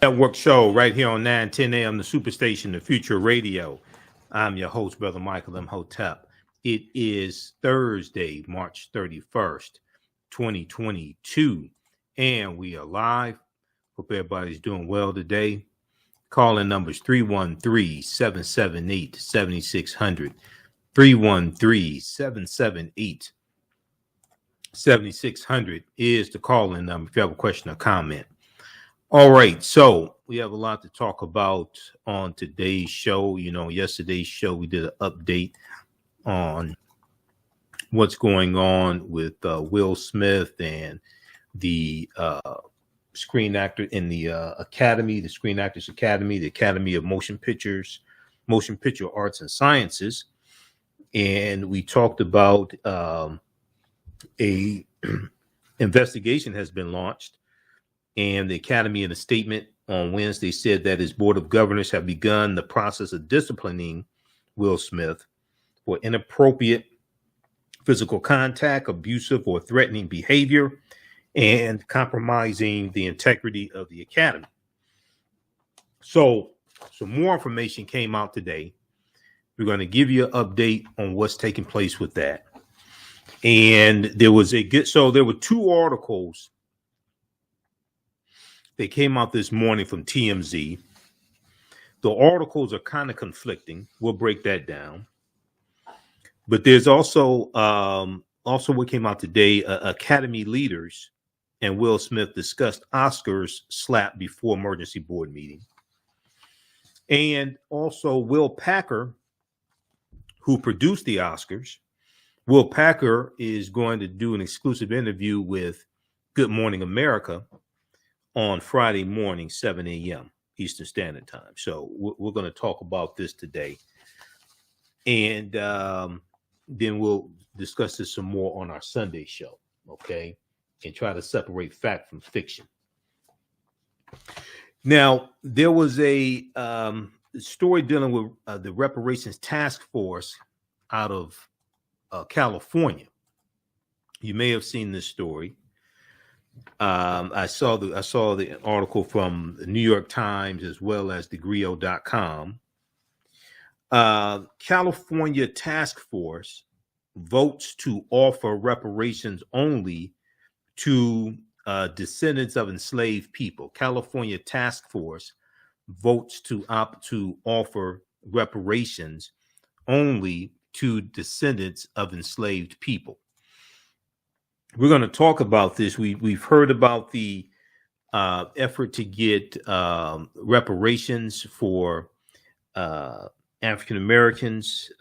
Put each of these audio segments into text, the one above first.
Network show right here on 910 a.m. the Superstation, the Future Radio. I'm your host, Brother Michael Imhotep. It is Thursday, March 31st, 2022, and we are live. Hope everybody's doing well today. Calling numbers 313-778-7600, 313-778-7600 is the calling number if you have a question or comment. All right, so we have a lot to talk about on today's show. You know, yesterday's show, we did an update on what's going on with Will Smith and the screen actor in the Academy, the Screen Actors Academy, the Academy of Motion Picture Arts and Sciences. And we talked about a investigation has been launched. And the Academy, in a statement on Wednesday, said that its board of governors have begun the process of disciplining Will Smith for inappropriate physical contact, abusive or threatening behavior, and compromising the integrity of the Academy. So some more information came out today. We're going to give you an update on what's taking place with that. And there were two articles. They came out this morning from TMZ. The articles are kind of conflicting. We'll break that down. But there's also what came out today. Academy leaders and Will Smith discussed Oscars slap before emergency board meeting. And also Will Packer, who produced the Oscars. Will Packer is going to do an exclusive interview with Good Morning America on Friday morning, 7 a.m. Eastern Standard Time. So we're going to talk about this today. And then we'll discuss this some more on our Sunday show, okay? And try to separate fact from fiction. Now, there was a story dealing with the Reparations Task Force out of California. You may have seen this story. I saw the article from the New York Times as well as thegrio.com. California task force votes to offer reparations only to descendants of enslaved people. California task force votes to offer reparations only to descendants of enslaved people. We're going to talk about this. We've heard about the effort to get reparations for African Americans,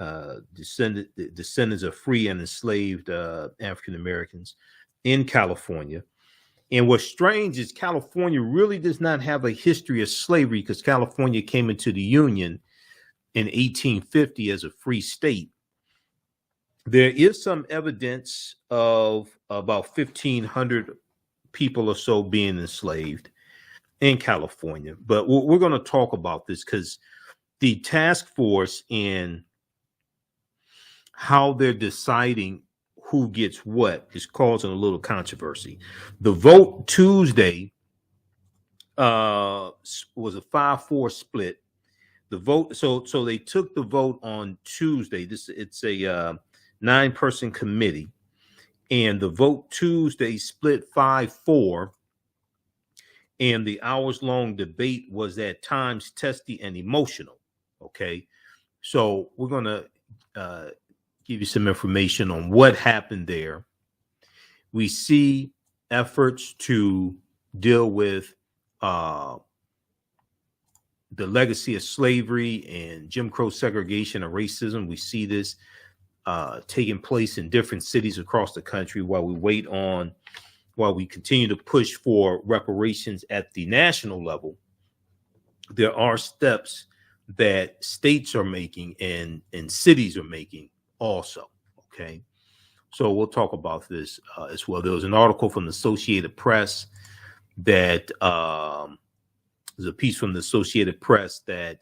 descendants of free and enslaved African Americans in California. And what's strange is California really does not have a history of slavery because California came into the Union in 1850 as a free state. There is some evidence of about 1,500 people or so being enslaved in California. But we're going to talk about this because the task force and how they're deciding who gets what is causing a little controversy. The vote Tuesday was a 5-4 split. The vote, so they took the vote on Tuesday. It's a 9-person committee, and the vote Tuesday split 5-4, and the hours-long debate was at times testy and emotional. Okay, so we're going to give you some information on what happened there. We see efforts to deal with the legacy of slavery and Jim Crow segregation and racism. We see this taking place in different cities across the country while we continue to push for reparations at the national level. There are steps that states are making and cities are making also. Okay. So we'll talk about this as well. There was an article from the Associated Press that there's a piece from the Associated Press that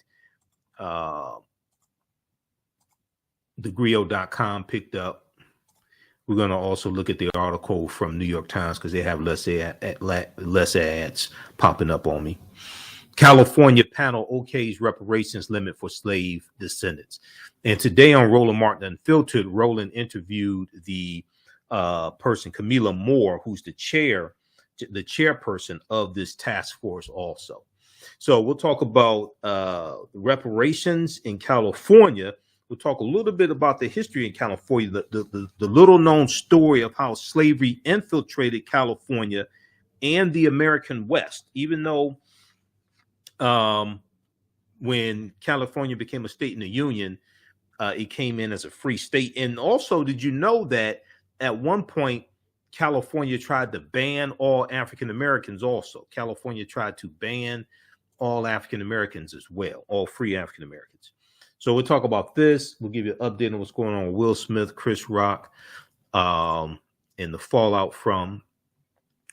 thegrio.com picked up. We're going to also look at the article from New York Times because they have less ads popping up on me. California panel okays reparations limit for slave descendants. And today on Roland Martin Unfiltered, Roland interviewed the person, Camila Moore, who's the chairperson of this task force also. So we'll talk about reparations in California. We'll talk a little bit about the history in California, the little known story of how slavery infiltrated California and the American West, even though when California became a state in the Union, it came in as a free state. And also, did you know that at one point, California tried to ban all African Americans also? California tried to ban all African Americans as well, all free African Americans. So we'll talk about this. We'll give you an update on what's going on with Will Smith, Chris Rock, and the fallout from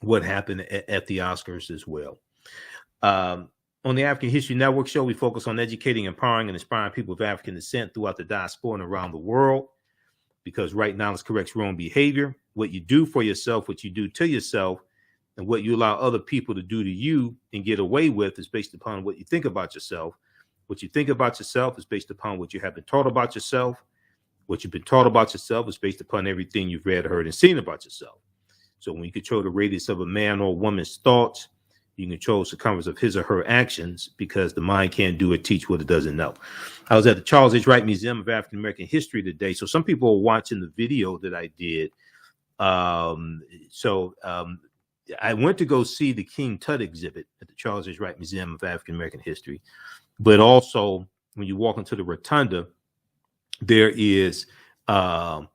what happened at the Oscars as well. On the African History Network show, we focus on educating, empowering, and inspiring people of African descent throughout the diaspora and around the world, because right knowledge corrects wrong behavior. What you do for yourself, what you do to yourself, and what you allow other people to do to you and get away with is based upon what you think about yourself. What you think about yourself is based upon what you have been taught about yourself. What you've been taught about yourself is based upon everything you've read, heard, and seen about yourself. So when you control the radius of a man or woman's thoughts, you can control the circumference of his or her actions, because the mind can't do or teach what it doesn't know. I was at the Charles H. Wright Museum of African American History today. So some people are watching the video that I did. I went to go see the King Tut exhibit at the Charles H. Wright Museum of African American History. But also, when you walk into the rotunda, there is a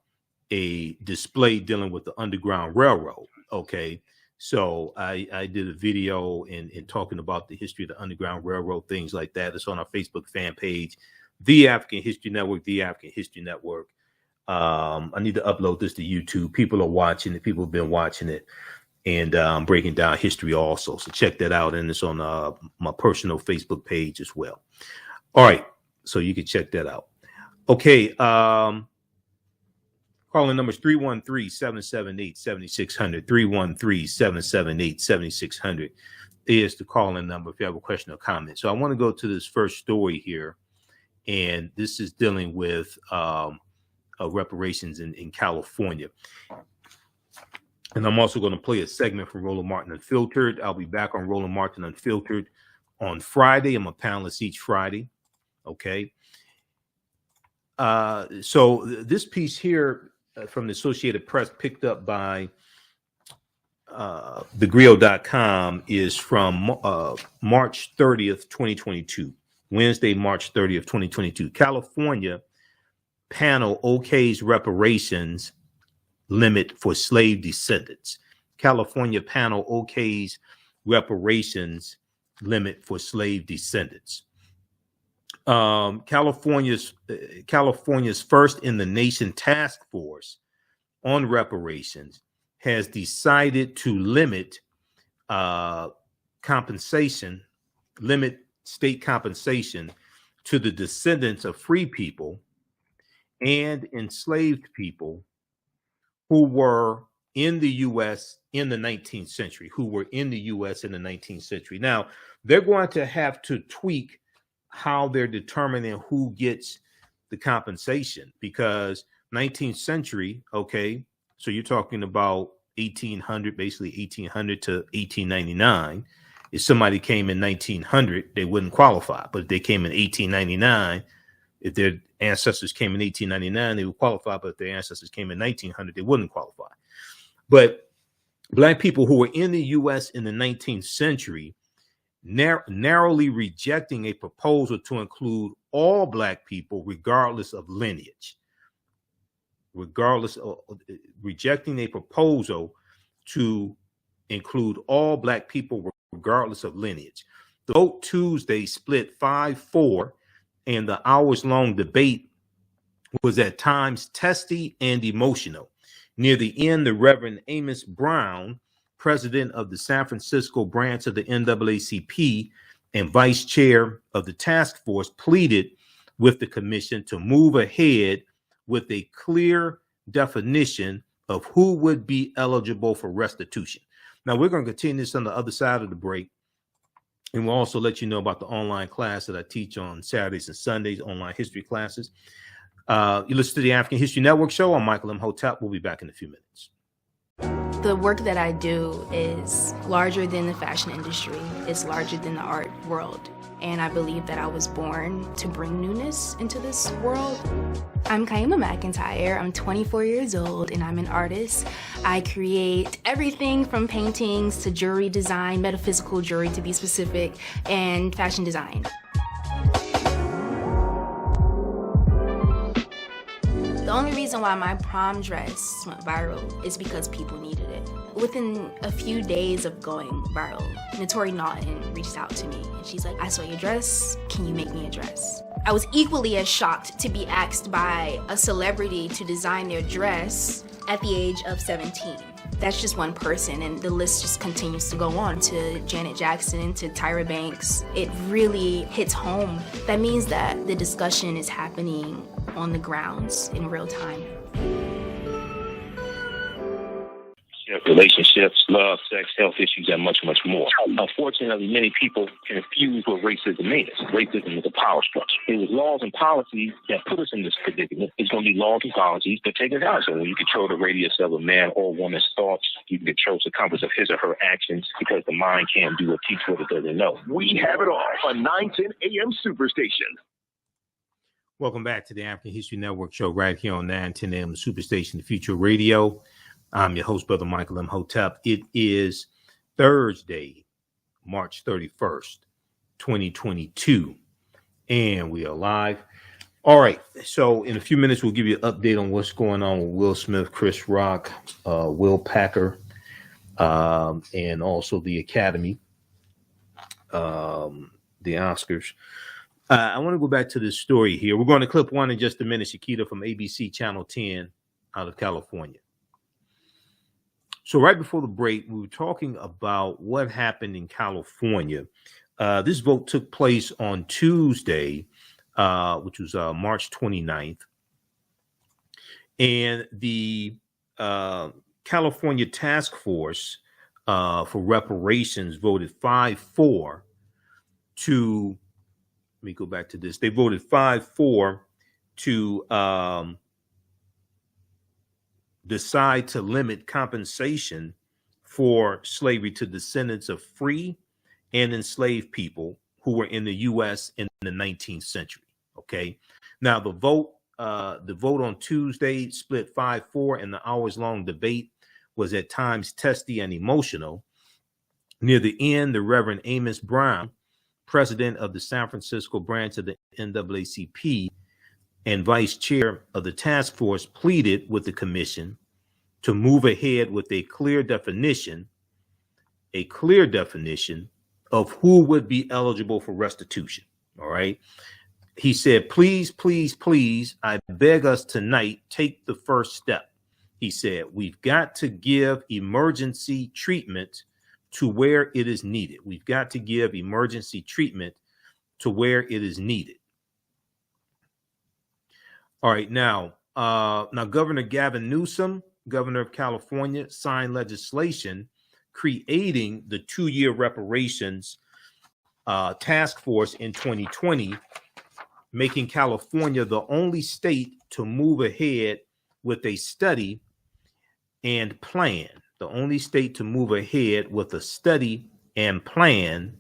display dealing with the Underground Railroad. Okay. So I did a video in talking about the history of the Underground Railroad, things like that. It's on our Facebook fan page, The African History Network, The African History Network. I need to upload this to YouTube. People are watching it. People have been watching it, and breaking down history also. So check that out. And it's on my personal Facebook page as well. All right. So you can check that out. Okay. Calling numbers 313-778-7600. 313-778-7600 is the calling number if you have a question or comment. So I want to go to this first story here. And this is dealing with reparations in California. And I'm also going to play a segment from Roland Martin Unfiltered. I'll be back on Roland Martin Unfiltered on Friday. I'm a panelist each Friday. Okay. So this piece here from the Associated Press, picked up by thegrio.com, is from March 30th, 2022. Wednesday, March 30th, 2022. California panel okays reparations limit for slave descendants. California panel okays reparations limit for slave descendants. California's first in the nation task force on reparations has decided to limit state compensation to the descendants of free people and enslaved people who were in the U.S. in the 19th century, Now, they're going to have to tweak how they're determining who gets the compensation, because 19th century, okay, so you're talking about 1800, basically 1800 to 1899. If somebody came in 1900, they wouldn't qualify. But if they came in 1899, if their ancestors came in 1899, they would qualify. But if their ancestors came in 1900, they wouldn't qualify. But Black people who were in the U.S. in the 19th century, narrowly rejecting a proposal to include all Black people, regardless of lineage. Rejecting a proposal to include all Black people, regardless of lineage. The vote Tuesday split 5-4, and the hours-long debate was at times testy and emotional. Near the end, the Reverend Amos Brown, president of the San Francisco branch of the NAACP and vice chair of the task force, pleaded with the commission to move ahead with a clear definition of who would be eligible for restitution. Now, we're going to continue this on the other side of the break. And we'll also let you know about the online class that I teach on Saturdays and Sundays, online history classes. You listen to the African History Network show. I'm Michael Imhotep. We'll be back in a few minutes. The work that I do is larger than the fashion industry. It's larger than the art world. And I believe that I was born to bring newness into this world. I'm Kaima McIntyre. I'm 24 years old and I'm an artist. I create everything from paintings to jewelry design, metaphysical jewelry to be specific, and fashion design. The only reason why my prom dress went viral is because people needed it. Within a few days of going viral, Notori Naughton reached out to me and she's like, I saw your dress, can you make me a dress? I was equally as shocked to be asked by a celebrity to design their dress at the age of 17. That's just one person, and the list just continues to go on to Janet Jackson, to Tyra Banks. It really hits home. That means that the discussion is happening on the grounds in real time. Relationships, love, sex, health issues, and much, much more. Unfortunately, many people confuse what racism is. Racism is a power structure. It was laws and policies that put us in this predicament. It's going to be laws and policies that take us out. So when you control the radius of a man or woman's thoughts, you can control the compass of his or her actions, because the mind can't do or teach what it doesn't know. We have it all on 910 AM Superstation. Welcome back to the African History Network show right here on 910 AM Superstation, the Future Radio. I'm your host, Brother Michael Imhotep. It is Thursday, March 31st, 2022, and we are live. All right, so in a few minutes, we'll give you an update on what's going on with Will Smith, Chris Rock, Will Packer, and also the Academy, the Oscars. I want to go back to this story here. We're going to clip one in just a minute, Shakita from ABC Channel 10 out of California. So right before the break, we were talking about what happened in California. This vote took place on Tuesday, which was March 29th. And the California Task Force for Reparations voted 5-4 to, let me go back to this. They voted 5-4 to decide to limit compensation for slavery to descendants of free and enslaved people who were in the U.S. in the 19th century. Okay. Now the vote on Tuesday split 5-4, and the hours-long debate was at times testy and emotional. Near the end, the Reverend Amos Brown, president of the San Francisco branch of the NAACP and vice chair of the task force, pleaded with the commission to move ahead with a clear definition of who would be eligible for restitution. All right. He said, please, please, please, I beg us tonight, take the first step. He said, we've got to give emergency treatment to where it is needed. We've got to give emergency treatment to where it is needed. All right. Now Governor Gavin Newsom, governor of California, signed legislation creating the 2-year reparations task force in 2020, making California the only state to move ahead with a study and plan. The only state to move ahead with a study and plan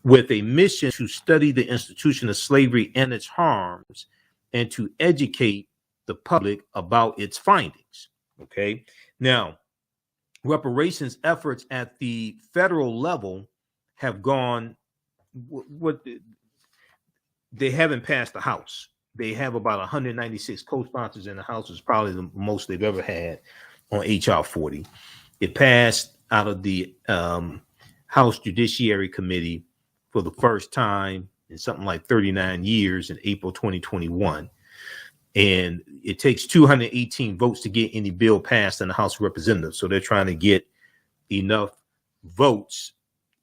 with a mission to study the institution of slavery and its harms and to educate the public about its findings. Okay. Now, reparations efforts at the federal level have gone, they haven't passed the House. They have about 196 co-sponsors in the House. It's probably the most they've ever had on HR 40. It passed out of the House Judiciary Committee for the first time in something like 39 years in April 2021. And it takes 218 votes to get any bill passed in the House of Representatives. So they're trying to get enough votes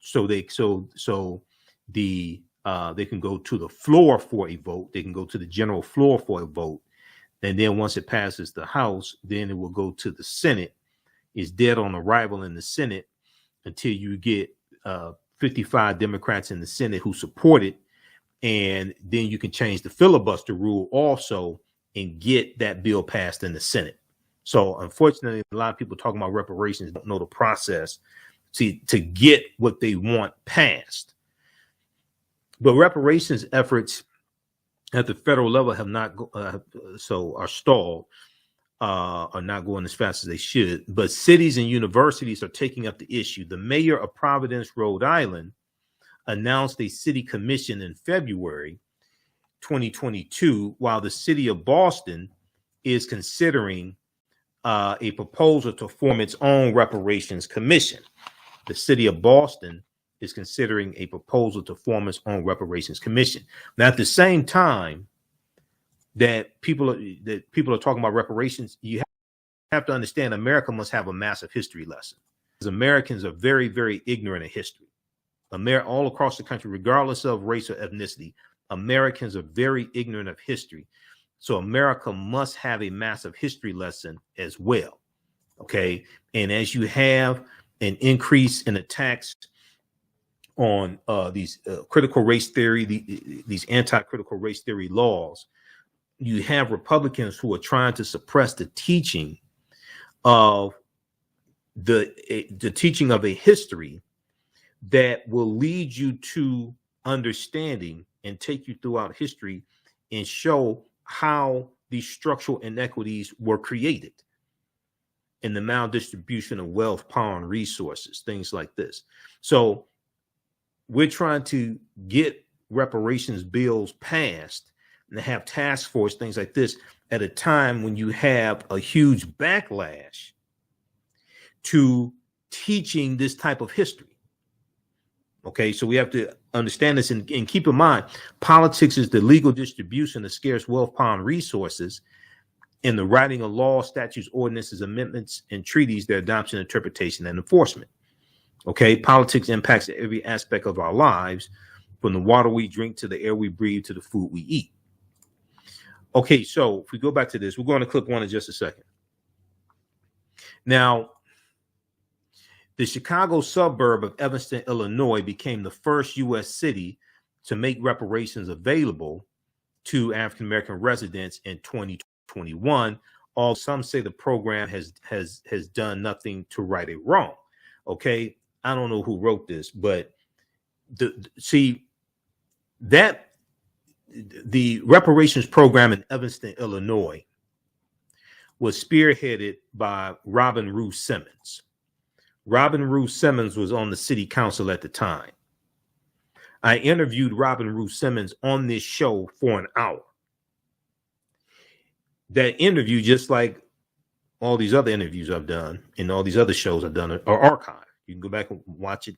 so they can go to the floor for a vote. They can go to the general floor for a vote. And then once it passes the House, then it will go to the Senate. It's dead on arrival in the Senate until you get 55 Democrats in the Senate who support it. And then you can change the filibuster rule also and get that bill passed in the Senate. So unfortunately, a lot of people talking about reparations don't know the process to get what they want passed. But reparations efforts at the federal level have not are stalled, are not going as fast as they should. But cities and universities are taking up the issue. The mayor of Providence, Rhode Island, announced a city commission in February 2022, while the city of Boston is considering a proposal to form its own reparations commission. The city of Boston is considering a proposal to form its own reparations commission. Now, at the same time that people are talking about reparations, you have to understand America must have a massive history lesson, because Americans are very, very ignorant of history. All across the country, regardless of race or ethnicity, Americans are very ignorant of history. So America must have a massive history lesson as well. Okay. And as you have an increase in attacks on these critical race theory, these anti-critical race theory laws, you have Republicans who are trying to suppress the teaching of the teaching of a history that will lead you to understanding and take you throughout history and show how these structural inequities were created in the maldistribution of wealth, power, and resources, things like this. So we're trying to get reparations bills passed and have task force, things like this, at a time when you have a huge backlash to teaching this type of history. Okay, so we have to understand this and keep in mind, politics is the legal distribution of scarce wealth, power, and resources, in the writing of laws, statutes, ordinances, amendments, and treaties, their adoption, interpretation, and enforcement. Okay, politics impacts every aspect of our lives, from the water we drink to the air we breathe to the food we eat. Okay, so if we go back to this, we're going to clip one in just a second. Now, the Chicago suburb of Evanston, Illinois, became the first U.S. city to make reparations available to African-American residents in 2021. Although some say the program has done nothing to right a wrong. Okay, I don't know who wrote this, but the reparations program in Evanston, Illinois, was spearheaded by Robin Rue Simmons. Robin Rue Simmons was on the city council at the time. I interviewed Robin Rue Simmons on this show for an hour. That interview, just like all these other interviews I've done and all these other shows I've done, are archived. You can go back and watch it.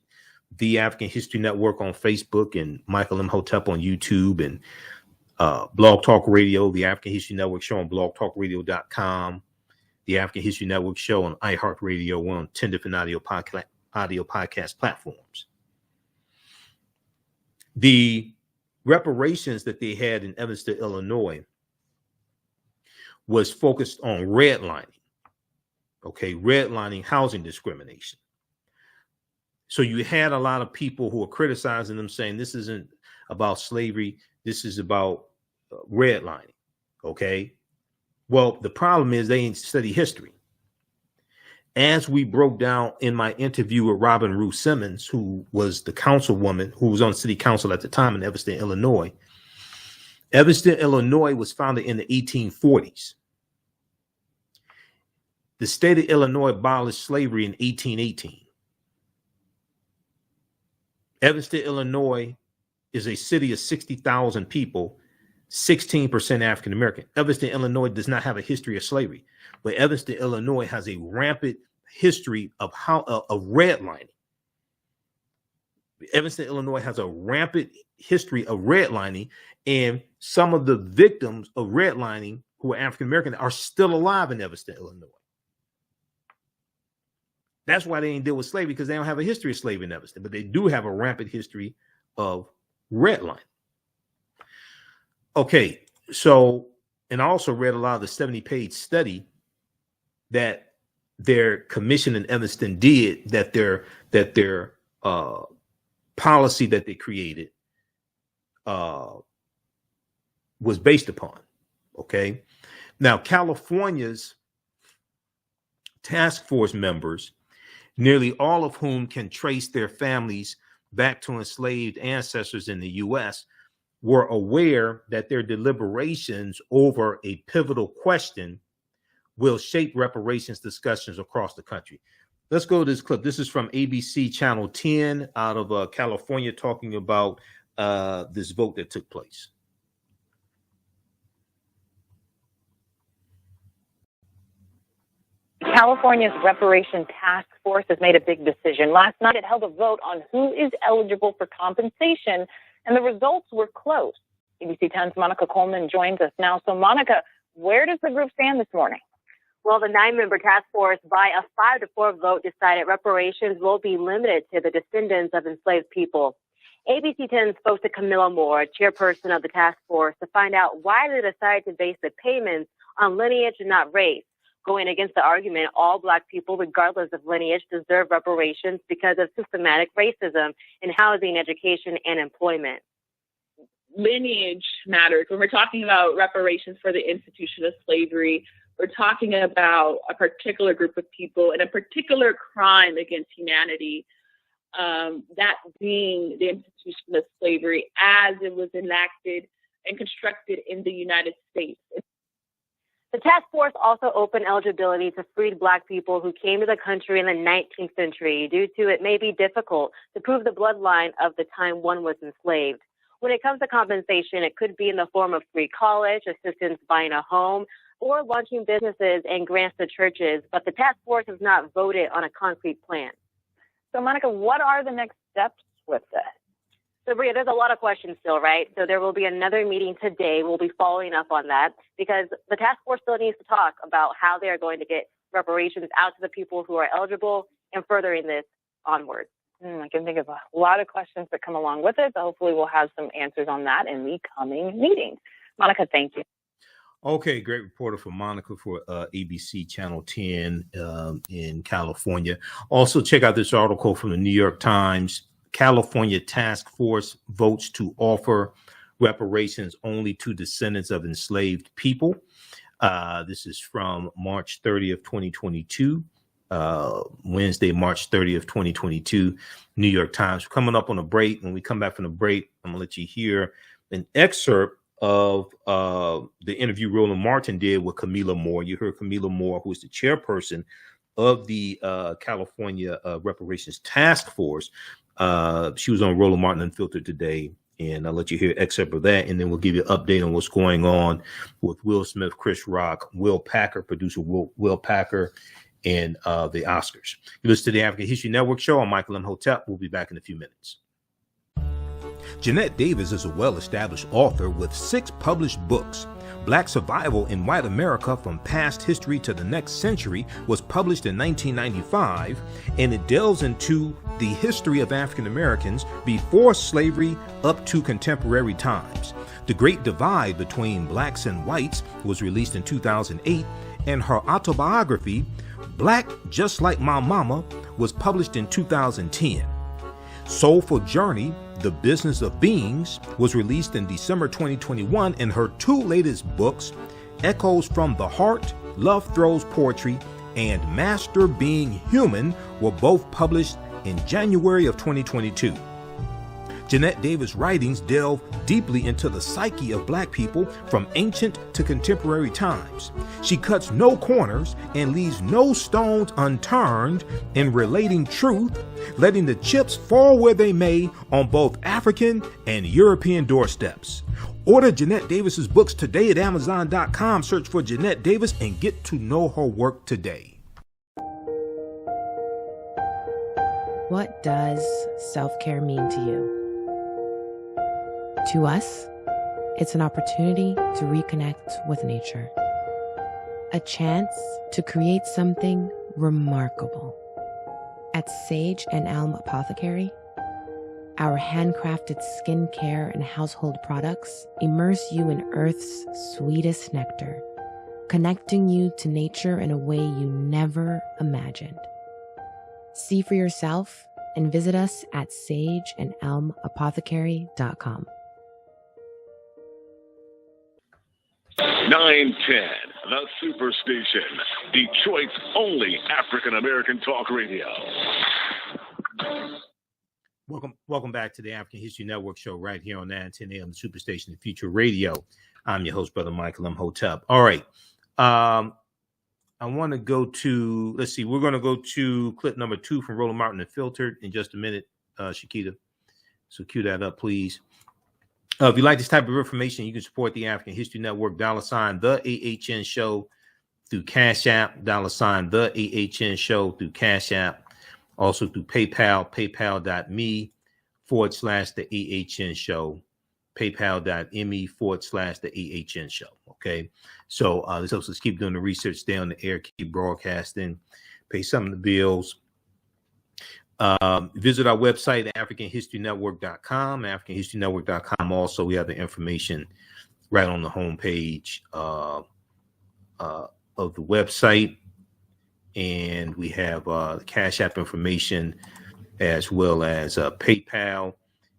The African History Network on Facebook and Michael Imhotep on YouTube and Blog Talk Radio, the African History Network show on blogtalkradio.com. The African History Network show on iHeartRadio. We're on 10 different audio podcast platforms. The reparations that they had in Evanston, Illinois, was focused on redlining. Okay, redlining housing discrimination. So you had a lot of people who were criticizing them, saying this isn't about slavery, this is about redlining. Okay. Well, the problem is they ain't study history. As we broke down in my interview with Robin Rue Simmons, who was the councilwoman who was on city council at the time in Evanston, Illinois. Evanston, Illinois was founded in the 1840s. The state of Illinois abolished slavery in 1818. Evanston, Illinois is a city of 60,000 people, 16% African American. Evanston, Illinois does not have a history of slavery, but Evanston, Illinois has a rampant history of redlining. Evanston, Illinois has a rampant history of redlining, and some of the victims of redlining who are African American are still alive in Evanston, Illinois. That's why they ain't deal with slavery, because they don't have a history of slavery in Evanston, but they do have a rampant history of redlining. Okay, so, and I also read a lot of the 70-page study that their commission in Evanston did, that their policy that they created was based upon. Okay. Now, California's task force members, nearly all of whom can trace their families back to enslaved ancestors in the U.S., were aware that their deliberations over a pivotal question will shape reparations discussions across the country. Let's go to this clip. This is from ABC Channel 10 out of California, talking about this vote that took place. California's Reparation Task Force has made a big decision. Last night, it held a vote on who is eligible for compensation, and the results were close. ABC 10's Monica Coleman joins us now. So, Monica, where does the group stand this morning? Well, the 9-member task force, by a 5-4 vote, decided reparations will be limited to the descendants of enslaved people. ABC 10 spoke to Camilla Moore, chairperson of the task force, to find out why they decided to base the payments on lineage and not race. Going against the argument, all Black people, regardless of lineage, deserve reparations because of systematic racism in housing, education, and employment. Lineage matters. When we're talking about reparations for the institution of slavery, we're talking about a particular group of people and a particular crime against humanity, that being the institution of slavery as it was enacted and constructed in the United States. The task force also opened eligibility to freed Black people who came to the country in the 19th century due to it may be difficult to prove the bloodline of the time one was enslaved. When it comes to compensation, it could be in the form of free college, assistance buying a home, or launching businesses and grants to churches, but the task force has not voted on a concrete plan. So, Monica, what are the next steps with this? So, Bria, there's a lot of questions still, right? So there will be another meeting today. We'll be following up on that because the task force still needs to talk about how they are going to get reparations out to the people who are eligible and furthering this onward. I can think of a lot of questions that come along with it. So hopefully we'll have some answers on that in the coming meetings. Monica, thank you. Okay, great reporter for Monica for ABC Channel 10 in California. Also, check out this article from the New York Times. California task force votes to offer reparations only to descendants of enslaved people. This is from March 30th, 2022. Wednesday, March 30th, 2022, New York Times. Coming up on a break. When we come back from the break, I'm going to let you hear an excerpt of the interview Roland Martin did with Camilla Moore. You heard Camilla Moore, who is the chairperson of the California Reparations Task Force. She was on Roland Martin Unfiltered today, and I'll let you hear an excerpt of that, and then we'll give you an update on what's going on with Will Smith, Chris Rock, Will Packer, producer Will Packer, and the Oscars. You listen to the African History Network show. I'm Michael Imhotep. We'll be back in a few minutes. Jeanette Davis is a well-established author with 6 published books. Black Survival in White America from Past History to the Next Century was published in 1995, and it delves into the history of African Americans before slavery up to contemporary times. The Great Divide Between Blacks and Whites was released in 2008, and her autobiography, Black Just Like My Mama, was published in 2010. Soulful Journey, The Business of Beings, was released in December 2021, and her 2 latest books, Echoes from the Heart, Love Throws Poetry, and Master Being Human, were both published in January of 2022. Jeanette Davis' writings delve deeply into the psyche of Black people from ancient to contemporary times. She cuts no corners and leaves no stones unturned in relating truth, letting the chips fall where they may on both African and European doorsteps. Order Jeanette Davis's books today at Amazon.com. Search for Jeanette Davis and get to know her work today. What does self-care mean to you? To us, it's an opportunity to reconnect with nature. A chance to create something remarkable. At Sage and Elm Apothecary, our handcrafted skincare and household products immerse you in Earth's sweetest nectar, connecting you to nature in a way you never imagined. See for yourself and visit us at sageandelmapothecary.com. 910, the Superstation, Detroit's only African-American talk radio. Welcome back to the African History Network show right here on 910 AM, the Superstation, the Future Radio. I'm your host, Brother Michael Imhotep. All right. I want to go to, let's see, we're going to go to clip number 2 from Roland Martin Unfiltered in just a minute, Shakita. So cue that up, please. If you like this type of information, you can support the African History Network, $ the AHN show through Cash App, $ the AHN show through Cash App, also through PayPal, paypal.me/the AHN show, paypal.me/the AHN show. Okay. So this helps us keep doing the research, stay on the air, keep broadcasting, pay some of the bills. Visit our website, AfricanHistoryNetwork.com, AfricanHistoryNetwork.com. Also, we have the information right on the homepage of the website. And we have Cash App information as well as PayPal.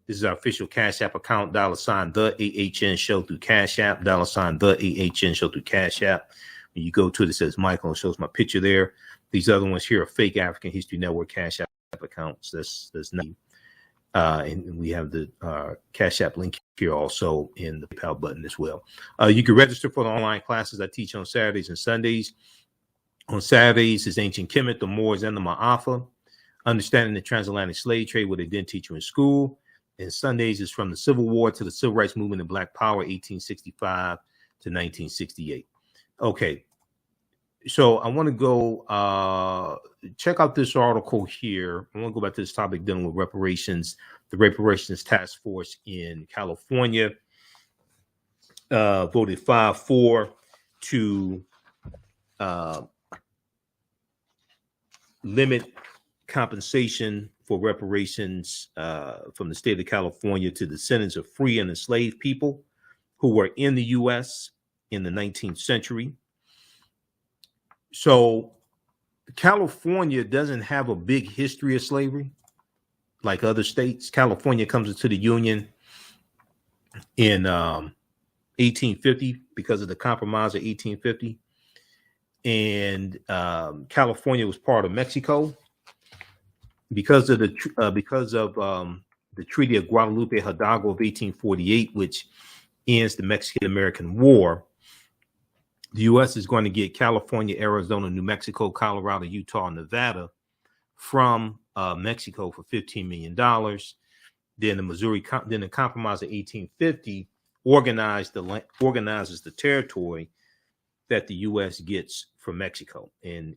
This is our official Cash App account, $ the AHN show through Cash App, $ the AHN show through Cash App. When you go to it, it says Michael, it shows my picture there. These other ones here are fake African History Network Cash App accounts. That's not. And we have the Cash App link here also in the PayPal button as well. You can register for the online classes I teach on Saturdays and Sundays. On Saturdays is Ancient Kemet, the Moors, and the Maafa. Understanding the transatlantic slave trade, what they didn't teach you in school. And Sundays is from the Civil War to the Civil Rights Movement and Black Power, 1865 to 1968. Okay. So I want to go check out this article here. I want to go back to this topic dealing with reparations. The Reparations Task Force in California voted 5-4 to limit compensation for reparations from the state of California to descendants of free and enslaved people who were in the U.S. in the 19th century. So California doesn't have a big history of slavery like other states. California comes into the Union in 1850 because of the Compromise of 1850. And California was part of Mexico because of the Treaty of Guadalupe Hidalgo of 1848, which ends the Mexican-American War. The U.S. is going to get California, Arizona, New Mexico, Colorado, Utah, and Nevada from Mexico for $15 million. Then the Compromise of 1850 organizes the territory that the U.S. gets from Mexico, and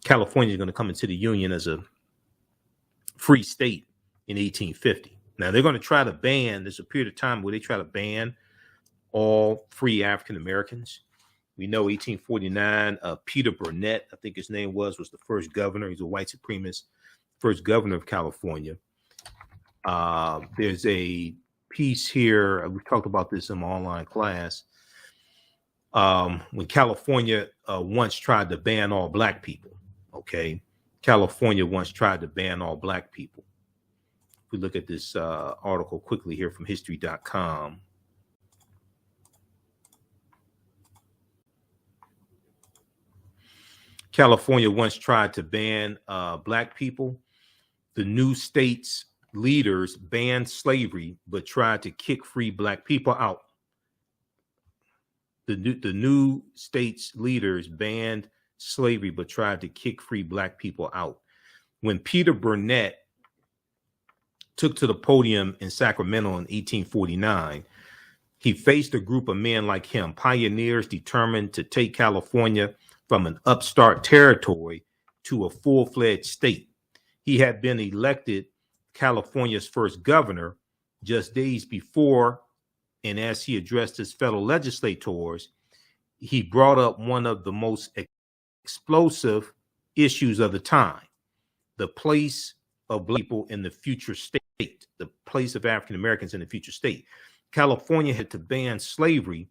California is going to come into the Union as a free state in 1850. Now they're going to try to ban. There's a period of time where they try to ban all free African Americans. We know 1849, Peter Burnett, I think his name was the first governor. He's a white supremacist, first governor of California. There's a piece here. We've talked about this in my online class. When California once tried to ban all black people, okay? California once tried to ban all black people. If we look at this article quickly here from history.com. California once tried to ban black people. The new state's leaders banned slavery, but tried to kick free black people out. The new state's leaders banned slavery, but tried to kick free black people out. When Peter Burnett took to the podium in Sacramento in 1849, he faced a group of men like him, pioneers determined to take California from an upstart territory to a full-fledged state. He had been elected California's first governor just days before, and as he addressed his fellow legislators, he brought up one of the most explosive issues of the time, the place of black people in the future state, the place of African Americans in the future state. California had to ban slavery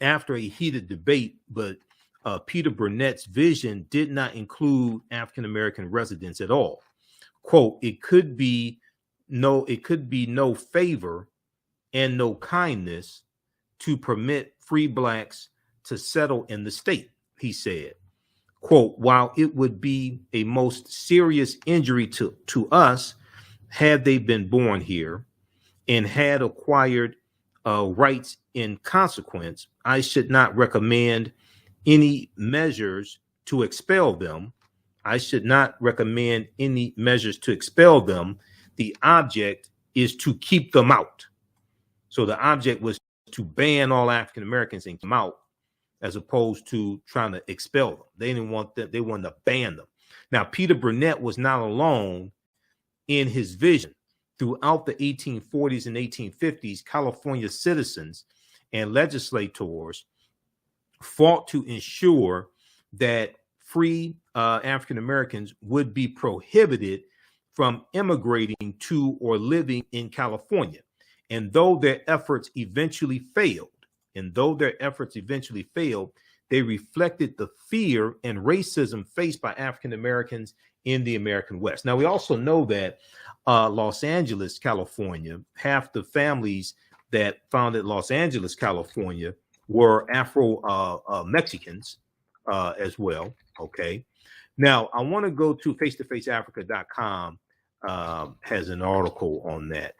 after a heated debate, but Peter Burnett's vision did not include African American residents at all. quote, it could be no favor and no kindness to permit free blacks to settle in the state, he said. Quote, while it would be a most serious injury to us had they been born here and had acquired rights in consequence, I should not recommend any measures to expel them. I should not recommend any measures to expel them. The object is to keep them out. So the object was to ban all African Americans and keep them out, as opposed to trying to expel them. They didn't want that. They wanted to ban them. Now, Peter Burnett was not alone in his vision. Throughout the 1840s and 1850s, California citizens and legislators fought to ensure that free African Americans would be prohibited from immigrating to or living in California. And though their efforts eventually failed, they reflected the fear and racism faced by African Americans in the American West. Now, we also know that Los Angeles, California, half the families that founded Los Angeles, California, were Afro-Mexicans as well. Okay. Now, I want to go to face-to-faceafrica.com, has an article on that.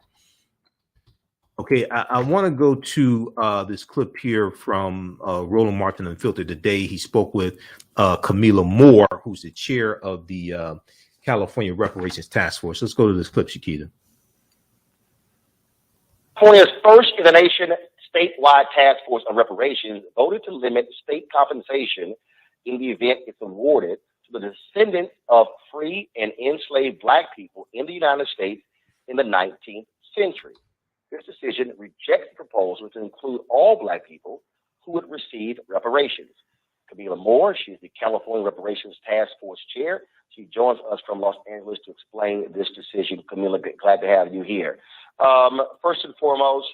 Okay, I want to go to this clip here from Roland Martin Unfiltered today. He spoke with Camila Moore, who's the chair of the California Reparations Task Force. Let's go to this clip, Shakita. California's first in the nation statewide task force on reparations voted to limit state compensation in the event it's awarded to the descendants of free and enslaved Black people in the United States in the 19th century. This decision rejects the proposal to include all Black people who would receive reparations. Camila Moore, she's the California Reparations Task Force Chair. She joins us from Los Angeles to explain this decision. Camila, glad to have you here. First and foremost,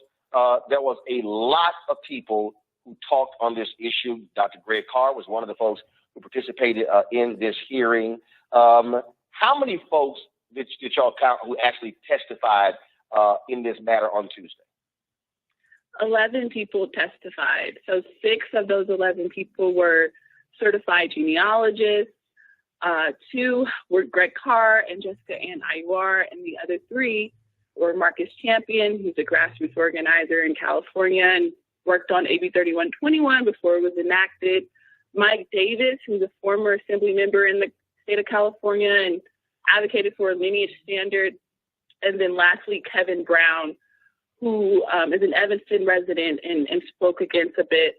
there was a lot of people who talked on this issue. Dr. Greg Carr was one of the folks who participated in this hearing. How many folks did y'all count who actually testified in this matter on Tuesday? 11 people testified. So 6 of those 11 people were certified genealogists. 2 were Greg Carr and Jessica Ann Ayar, and the other 3 were Marcus Champion, who's a grassroots organizer in California and worked on AB 3121 before it was enacted. Mike Davis, who's a former assembly member in the state of California and advocated for a lineage standard. And then lastly, Kevin Brown, who is an Evanston resident and spoke against a bit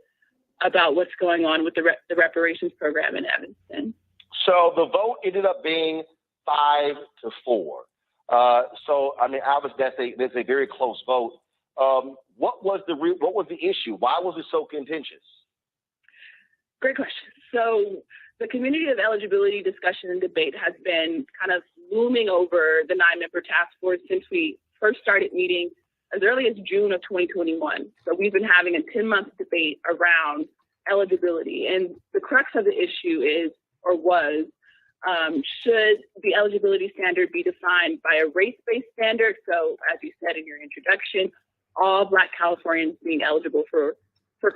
about what's going on with the reparations program in Evanston. So the vote ended up being 5-4. So I mean, obviously that's a very close vote. What was the issue? Why was it so contentious? Great question. So the community of eligibility discussion and debate has been kind of looming over the 9-member task force since we first started meeting as early as June of 2021. So we've been having a 10-month debate around eligibility. And the crux of the issue is, or was, should the eligibility standard be defined by a race-based standard? So as you said in your introduction, all Black Californians being eligible for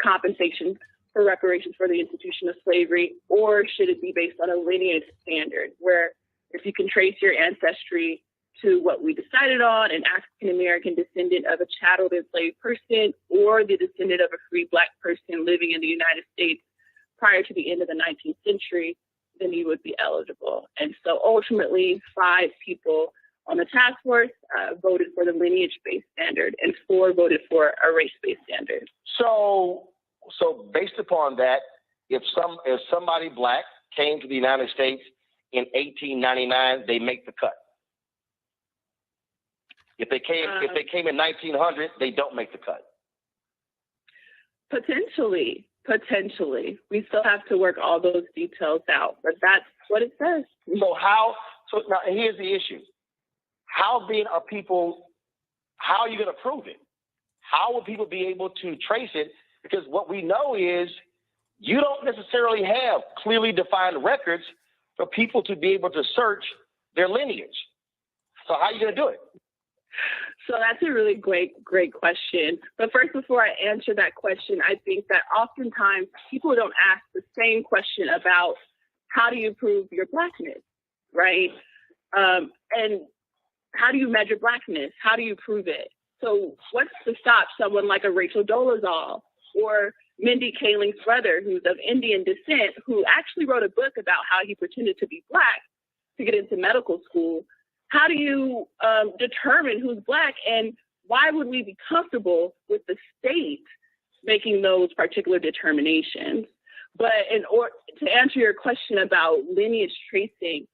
compensation for reparations for the institution of slavery, or should it be based on a lineage standard where if you can trace your ancestry to what we decided on, an African-American descendant of a chattel enslaved person or the descendant of a free Black person living in the United States prior to the end of the 19th century, then you would be eligible. And so ultimately 5 people on the task force voted for the lineage-based standard and 4 voted for a race-based standard. So based upon that, if somebody Black came to the United States in 1899, they make the cut. If they came in 1900, they don't make the cut. Potentially. We still have to work all those details out, but that's what it says. So now here's the issue. How are you going to prove it? How will people be able to trace it? Because what we know is you don't necessarily have clearly defined records for people to be able to search their lineage. So how are you going to do it? So that's a really great question. But first, before I answer that question, I think that oftentimes people don't ask the same question about how do you prove your Blackness, right? And how do you measure Blackness? How do you prove it? So what's to stop someone like a Rachel Dolezal or Mindy Kaling's brother, who's of Indian descent, who actually wrote a book about how he pretended to be Black to get into medical school? How do you determine who's Black, and why would we be comfortable with the state making those particular determinations? But to answer your question about lineage tracing,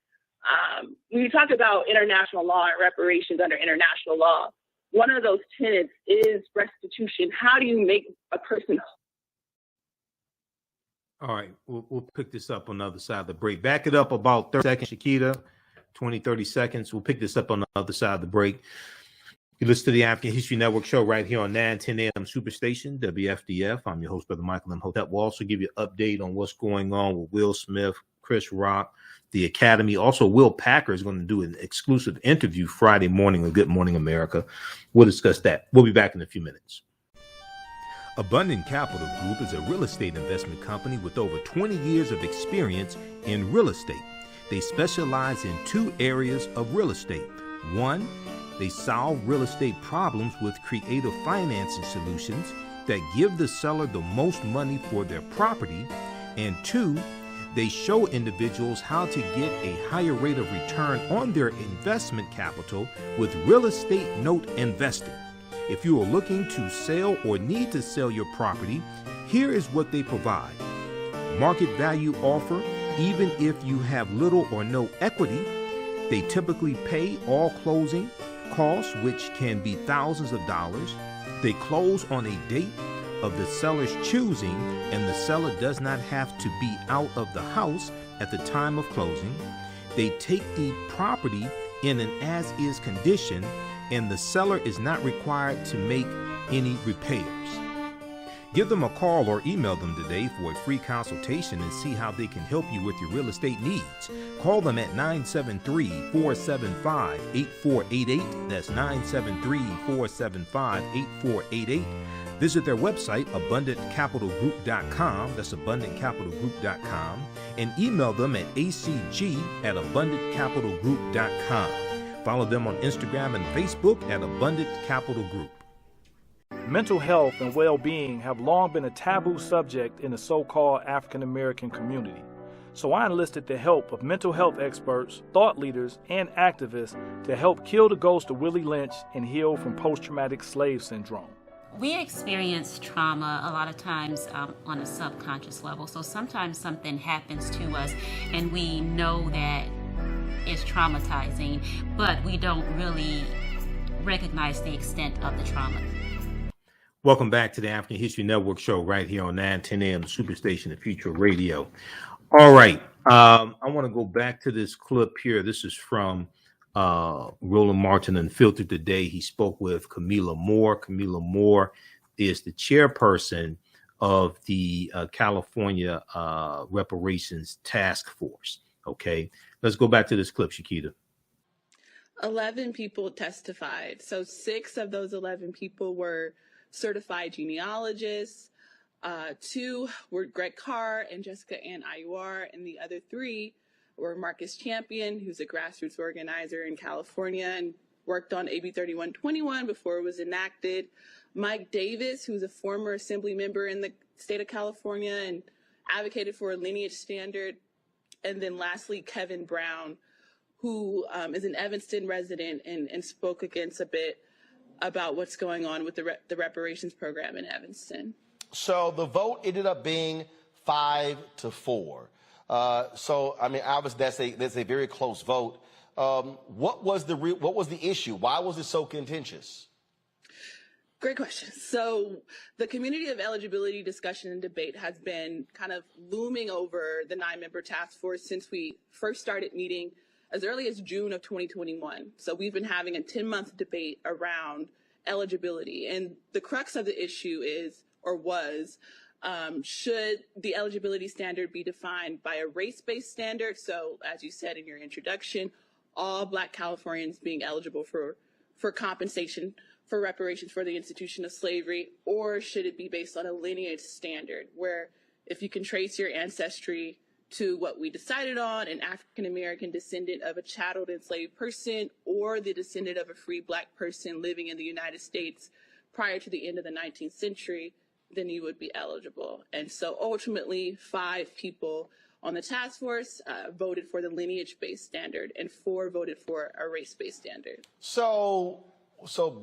when you talk about international law and reparations under international law, one of those tenets is restitution. How do you make a person All right, we'll pick this up on the other side of the break. Back it up about 30 seconds, Shakita, 30 seconds. We'll pick this up on the other side of the break. You listen to the African History Network show right here on 910 AM Superstation, WFDF. I'm your host, Brother Michael Imhotep. We'll also give you an update on what's going on with Will Smith, Chris Rock, the Academy. Also, Will Packer is going to do an exclusive interview Friday morning with Good Morning America. We'll discuss that. We'll be back in a few minutes. Abundant Capital Group is a real estate investment company with over 20 years of experience in real estate. They specialize in two areas of real estate. One, they solve real estate problems with creative financing solutions that give the seller the most money for their property. And two, they show individuals how to get a higher rate of return on their investment capital with real estate note investing. If you are looking to sell or need to sell your property, here is what they provide. Market value offer, even if you have little or no equity. They typically pay all closing costs, which can be thousands of dollars. They close on a date of the seller's choosing, and the seller does not have to be out of the house at the time of closing. They take the property in an as-is condition, and the seller is not required to make any repairs. Give them a call or email them today for a free consultation and see how they can help you with your real estate needs. Call them at 973-475-8488. That's 973-475-8488. Visit their website, abundantcapitalgroup.com. That's abundantcapitalgroup.com. And email them at acg@abundantcapitalgroup.com. Follow them on Instagram and Facebook at Abundant Capital Group. Mental health and well-being have long been a taboo subject in the so-called African American community. So I enlisted the help of mental health experts, thought leaders, and activists to help kill the ghost of Willie Lynch and heal from post-traumatic slave syndrome. We experience trauma a lot of times on a subconscious level. So sometimes something happens to us and we know that it's traumatizing, but we don't really recognize the extent of the trauma. Welcome back to the African History Network show right here on 910 AM Superstation and Future Radio. All right. I want to go back to this clip here. This is from Roland Martin Unfiltered today. He spoke with Camila Moore. Camila Moore is the chairperson of the California Reparations Task Force. Okay. Let's go back to this clip, Shakita. 11 people testified. So 6 of those 11 people were certified genealogists. 2 were Greg Carr and Jessica Ann Ayuar, and the other 3 were Marcus Champion, who's a grassroots organizer in California and worked on AB 3121 before it was enacted. Mike Davis, who's a former assembly member in the state of California and advocated for a lineage standard. And then lastly, Kevin Brown, who is an Evanston resident and spoke against a bit about what's going on with the reparations program in Evanston. So the vote ended up being 5-4. So I mean, obviously that's a very close vote. What was the issue? Why was it so contentious? Great question. So the community of eligibility discussion and debate has been kind of looming over the 9-member task force since we first started meeting as early as June of 2021. So we've been having a 10-month debate around eligibility. And the crux of the issue is, or was, should the eligibility standard be defined by a race-based standard? So as you said in your introduction, all Black Californians being eligible for compensation for reparations for the institution of slavery, or should it be based on a lineage standard where if you can trace your ancestry to what we decided on, an African-American descendant of a chatteled enslaved person or the descendant of a free Black person living in the United States prior to the end of the 19th century, then you would be eligible. And so ultimately 5 people on the task force voted for the lineage-based standard and 4 voted for a race-based standard. So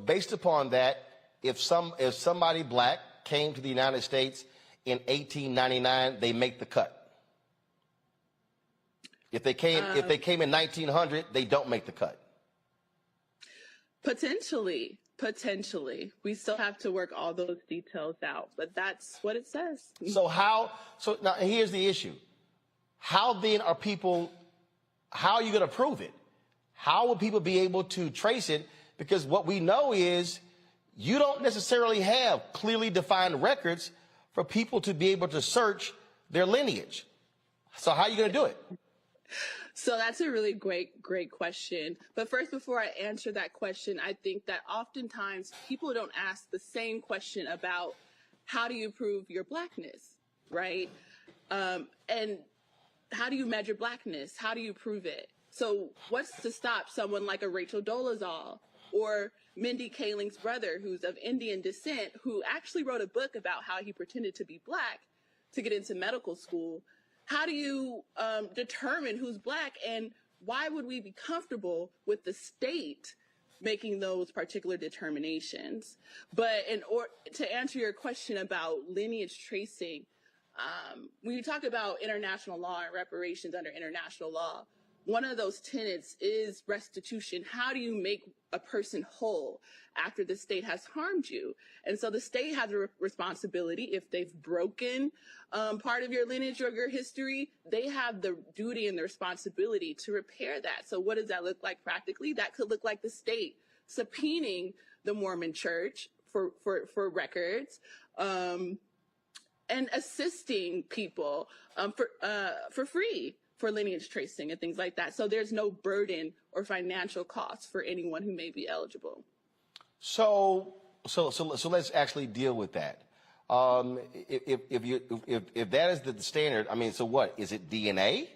based upon that, if somebody Black came to the United States in 1899, they make the cut. If they came in 1900, they don't make the cut. Potentially. We still have to work all those details out, but that's what it says. So now here's the issue. How then are you going to prove it? How will people be able to trace it? Because what we know is you don't necessarily have clearly defined records for people to be able to search their lineage. So how are you going to do it? So that's a really great question. But first, before I answer that question, I think that oftentimes people don't ask the same question about how do you prove your Blackness, right? And how do you measure Blackness? How do you prove it? So what's to stop someone like a Rachel Dolezal or Mindy Kaling's brother, who's of Indian descent, who actually wrote a book about how he pretended to be Black to get into medical school? How do you determine who's Black, and why would we be comfortable with the state making those particular determinations? But to answer your question about lineage tracing, when you talk about international law and reparations under international law, one of those tenets is restitution. How do you make a person whole after the state has harmed you? And so the state has a responsibility. If they've broken part of your lineage or your history, they have the duty and the responsibility to repair that. So what does that look like practically? That could look like the state subpoenaing the Mormon Church for records, and assisting people for free for lineage tracing and things like that. So there's no burden or financial cost for anyone who may be eligible. So let's actually deal with that. If that is the standard, I mean, so what is it? DNA?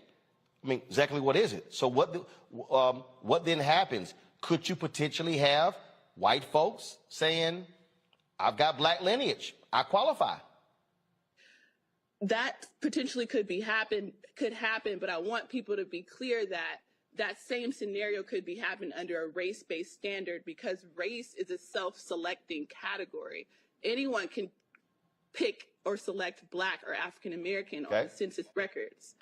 I mean, exactly what is it? So what then happens? Could you potentially have white folks saying, "I've got Black lineage, I qualify"? That potentially could happen, but I want people to be clear that same scenario could be happening under a race-based standard, because race is a self-selecting category. Anyone can pick or select Black or African American on the census records.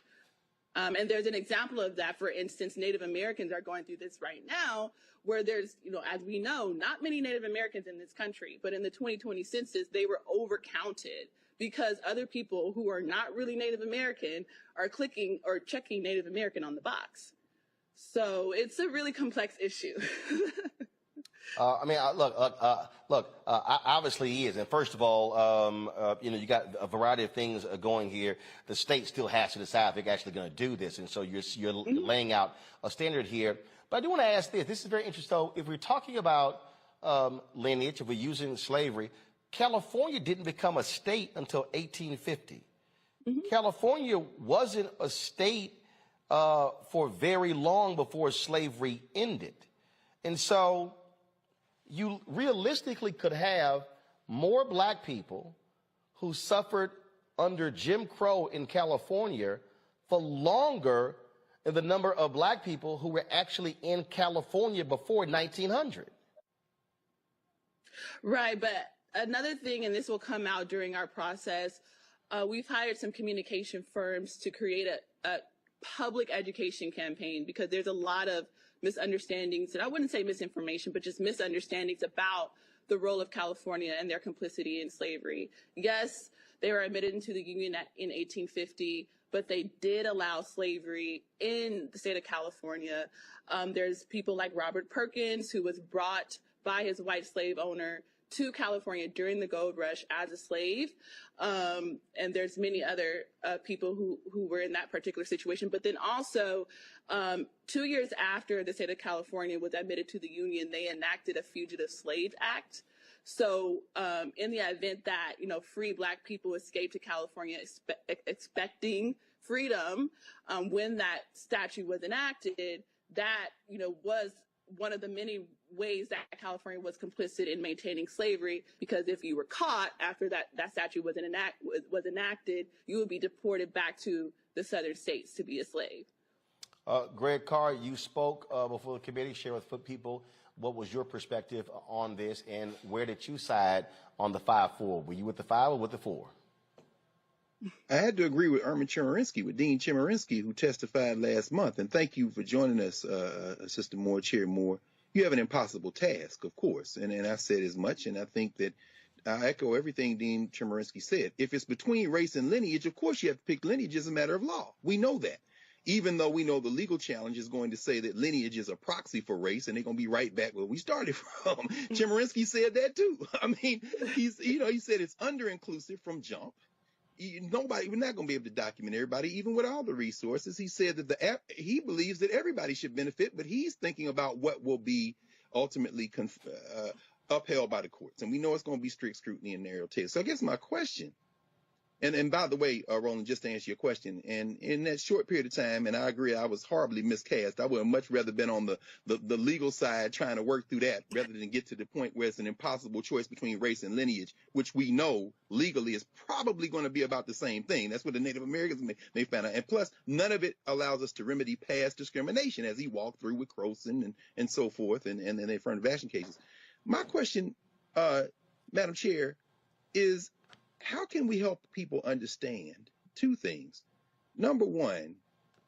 And there's an example of that. For instance, Native Americans are going through this right now, where there's, as we know, not many Native Americans in this country, but in the 2020 census, they were overcounted because other people who are not really Native American are clicking or checking Native American on the box. So it's a really complex issue. I mean, obviously he is. And first of all, you got a variety of things going here. The state still has to decide if they're actually going to do this. And so you're laying out a standard here. But I do want to ask this. This is very interesting. So if we're talking about lineage, if we're using slavery, California didn't become a state until 1850. Mm-hmm. California wasn't a state for very long before slavery ended. And so you realistically could have more Black people who suffered under Jim Crow in California for longer than the number of Black people who were actually in California before 1900. Right, but another thing, and this will come out during our process, we've hired some communication firms to create a public education campaign, because there's a lot of misunderstandings, and I wouldn't say misinformation, but just misunderstandings about the role of California and their complicity in slavery. Yes, they were admitted into the Union in 1850, but they did allow slavery in the state of California. There's people like Robert Perkins, who was brought by his white slave owner to California during the gold rush as a slave. And there's many other people who were in that particular situation. But then also, 2 years after the state of California was admitted to the Union, they enacted a Fugitive Slave Act. So in the event that, free Black people escaped to California expecting freedom, when that statute was enacted, that, was one of the many ways that California was complicit in maintaining slavery, because if you were caught after that statute was enacted, you would be deported back to the southern states to be a slave. Greg Carr, you spoke before the committee. Share with people what was your perspective on this, and where did you side on the 5-4? Were you with the 5 or with the 4? I had to agree with with Dean Chemerinsky, who testified last month. And thank you for joining us, Assistant Moore, Chair Moore. You have an impossible task, of course. And I said as much, and I think that I echo everything Dean Chemerinsky said. If it's between race and lineage, of course you have to pick lineage as a matter of law. We know that. Even though we know the legal challenge is going to say that lineage is a proxy for race, and they're going to be right back where we started from. Chemerinsky said that too. I mean, he said it's under-inclusive from jump. We're not going to be able to document everybody, even with all the resources. He said that he believes that everybody should benefit, but he's thinking about what will be ultimately upheld by the courts. And we know it's going to be strict scrutiny and narrow tailored. So I guess my question, and by the way, Roland, just to answer your question, and in that short period of time, and I agree, I was horribly miscast. I would have much rather been on the legal side trying to work through that rather than get to the point where it's an impossible choice between race and lineage, which we know legally is probably going to be about the same thing. That's what the Native Americans may find out. And plus, none of it allows us to remedy past discrimination, as he walked through with Croson and so forth, and the affirmative action cases. My question, Madam Chair, is how can we help people understand two things? Number one,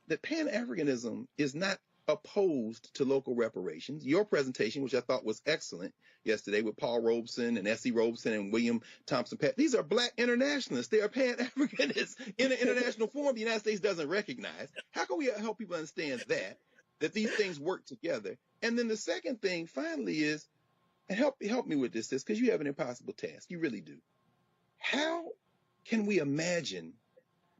that Pan-Africanism is not opposed to local reparations. Your presentation, which I thought was excellent yesterday with Paul Robeson and S.C. Robeson and William Thompson, these are Black internationalists. They are Pan-Africanists in an international forum the United States doesn't recognize. How can we help people understand that these things work together? And then the second thing, finally, is, and help me with this, because you have an impossible task. You really do. How can we imagine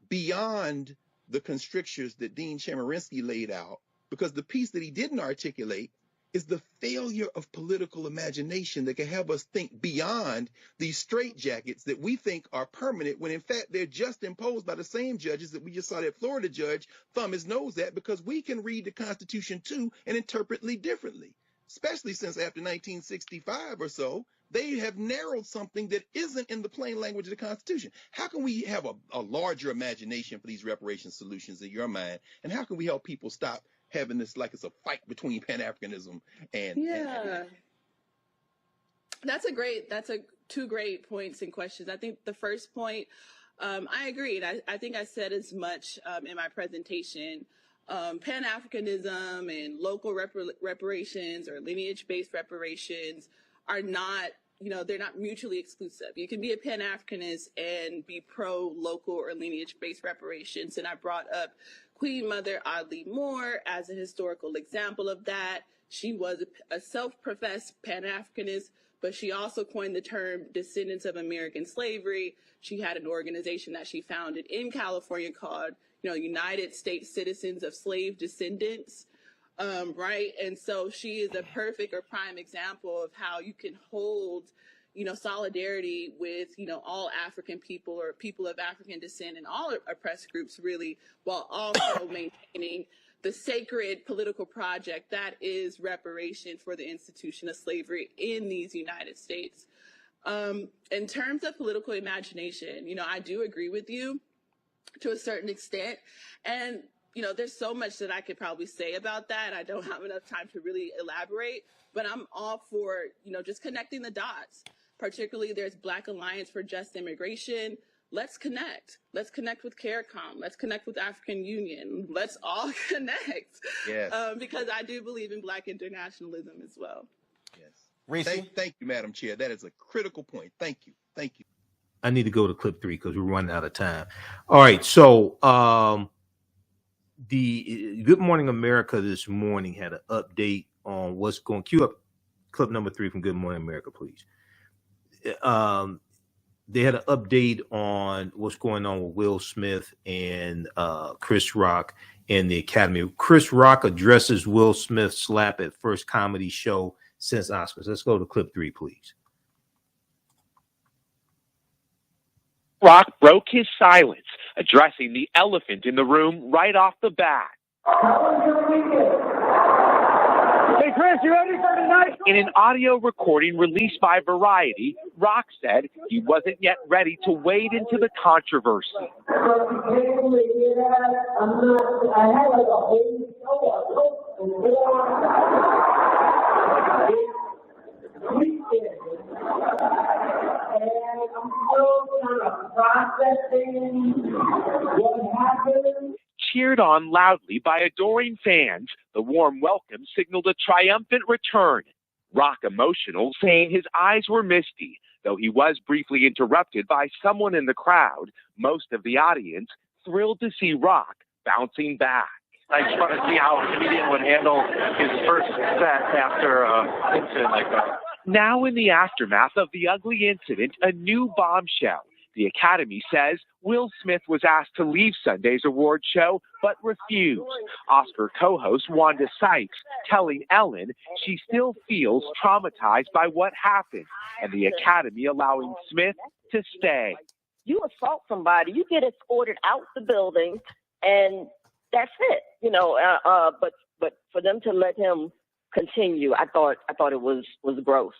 beyond the constrictures that Dean Chemerinsky laid out? Because the piece that he didn't articulate is the failure of political imagination that can have us think beyond these straitjackets that we think are permanent, when in fact they're just imposed by the same judges that we just saw that Florida judge thumb his nose at, because we can read the Constitution too and interpret it differently, especially since after 1965 or so, they have narrowed something that isn't in the plain language of the Constitution. How can we have a larger imagination for these reparation solutions in your mind? And how can we help people stop having this like it's a fight between Pan-Africanism and That's two great points and questions. I think the first point, I agree. And I think I said as much in my presentation. Pan-Africanism and local reparations or lineage-based reparations are not, they're not mutually exclusive. You can be a Pan-Africanist and be pro-local or lineage-based reparations. And I brought up Queen Mother Audley Moore as a historical example of that. She was a self-professed Pan-Africanist, but she also coined the term descendants of American slavery. She had an organization that she founded in California called United States Citizens of Slave Descendants, right? And so she is a perfect or prime example of how you can hold, solidarity with, all African people or people of African descent and all oppressed groups, really, while also maintaining the sacred political project that is reparation for the institution of slavery in these United States. In terms of political imagination, I do agree with you to a certain extent. And, there's so much that I could probably say about that. I don't have enough time to really elaborate, but I'm all for, just connecting the dots. Particularly, there's Black Alliance for Just Immigration. Let's connect. Let's connect with CARICOM. Let's connect with African Union. Let's all connect. Yes. Because I do believe in Black internationalism as well. Yes. Thank you, Madam Chair. That is a critical point. Thank you. Thank you. I need to go to clip 3 because we're running out of time. All right. So the Good Morning America this morning had an update on what's going. Cue up clip number 3 from Good Morning America, please. they had an update on what's going on with Will Smith and Chris Rock and the Academy. Chris Rock addresses Will Smith's slap at first comedy show since Oscars. Let's go to clip 3, please. Rock broke his silence, addressing the elephant in the room right off the bat. Hey, Chris, you ready for tonight? In an audio recording released by Variety, Rock said he wasn't yet ready to wade into the controversy. I had like a whole and I'm still kind of processing what happened. Cheered on loudly by adoring fans, the warm welcome signaled a triumphant return. Rock emotional, saying his eyes were misty, though he was briefly interrupted by someone in the crowd, most of the audience thrilled to see Rock bouncing back. I just want to see how a comedian would handle his first set after an incident like that. Now in the aftermath of the ugly incident, a new bombshell. The Academy says Will Smith was asked to leave Sunday's award show, but refused. Oscar co-host Wanda Sykes telling Ellen she still feels traumatized by what happened, and the Academy allowing Smith to stay. You assault somebody, you get escorted out the building, and that's it. You know, but for them to let him continue, I thought it was gross.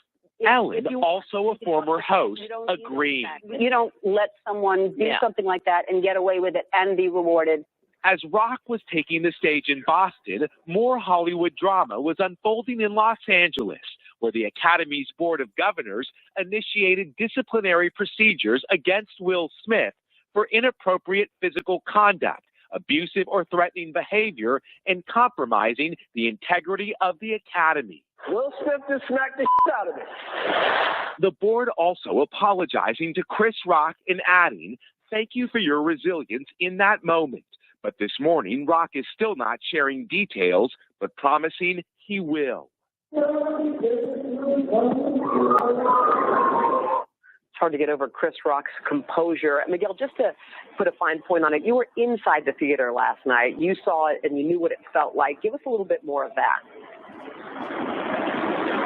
Ellen, also a former host, agreed. You don't let someone do something like that and get away with it and be rewarded. As Rock was taking the stage in Boston, more Hollywood drama was unfolding in Los Angeles, where the Academy's Board of Governors initiated disciplinary procedures against Will Smith for inappropriate physical conduct, abusive or threatening behavior, and compromising the integrity of the Academy. Will Smith just smacked the shit out of me. The board also apologizing to Chris Rock and adding, "Thank you for your resilience in that moment." But this morning, Rock is still not sharing details, but promising he will. It's hard to get over Chris Rock's composure. Miguel, just to put a fine point on it, you were inside the theater last night. You saw it and you knew what it felt like. Give us a little bit more of that.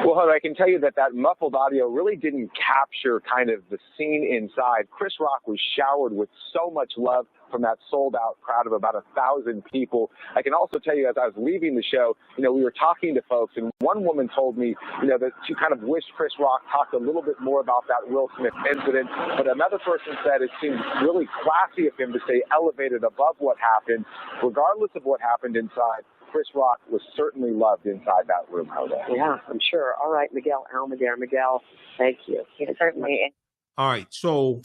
Well, Heather, I can tell you that muffled audio really didn't capture kind of the scene inside. Chris Rock was showered with so much love from that sold-out crowd of about 1,000 people. I can also tell you, as I was leaving the show, we were talking to folks, and one woman told me, that she kind of wished Chris Rock talked a little bit more about that Will Smith incident. But another person said it seemed really classy of him to stay elevated above what happened, regardless of what happened inside. Chris Rock was certainly loved inside that room, Hoda. Yeah, I'm sure. All right, Miguel Almaguer. Miguel, thank you. Yeah, certainly. All right, so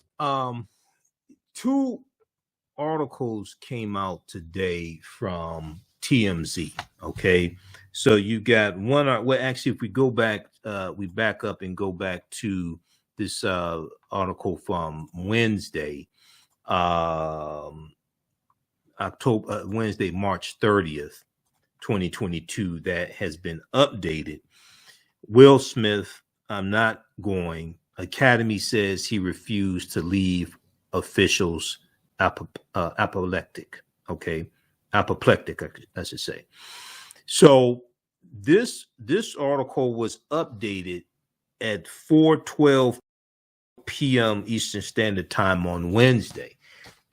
2 articles came out today from TMZ. Okay, so you got one. Well, actually, if we go back, we back up and go back to this article from Wednesday, Wednesday, March 30th. 2022 that has been updated. Will Smith, I'm not going. Academy says he refused to leave officials apoplectic. Okay, apoplectic, I should say. So this article was updated at 4:12 p.m. Eastern Standard Time on Wednesday.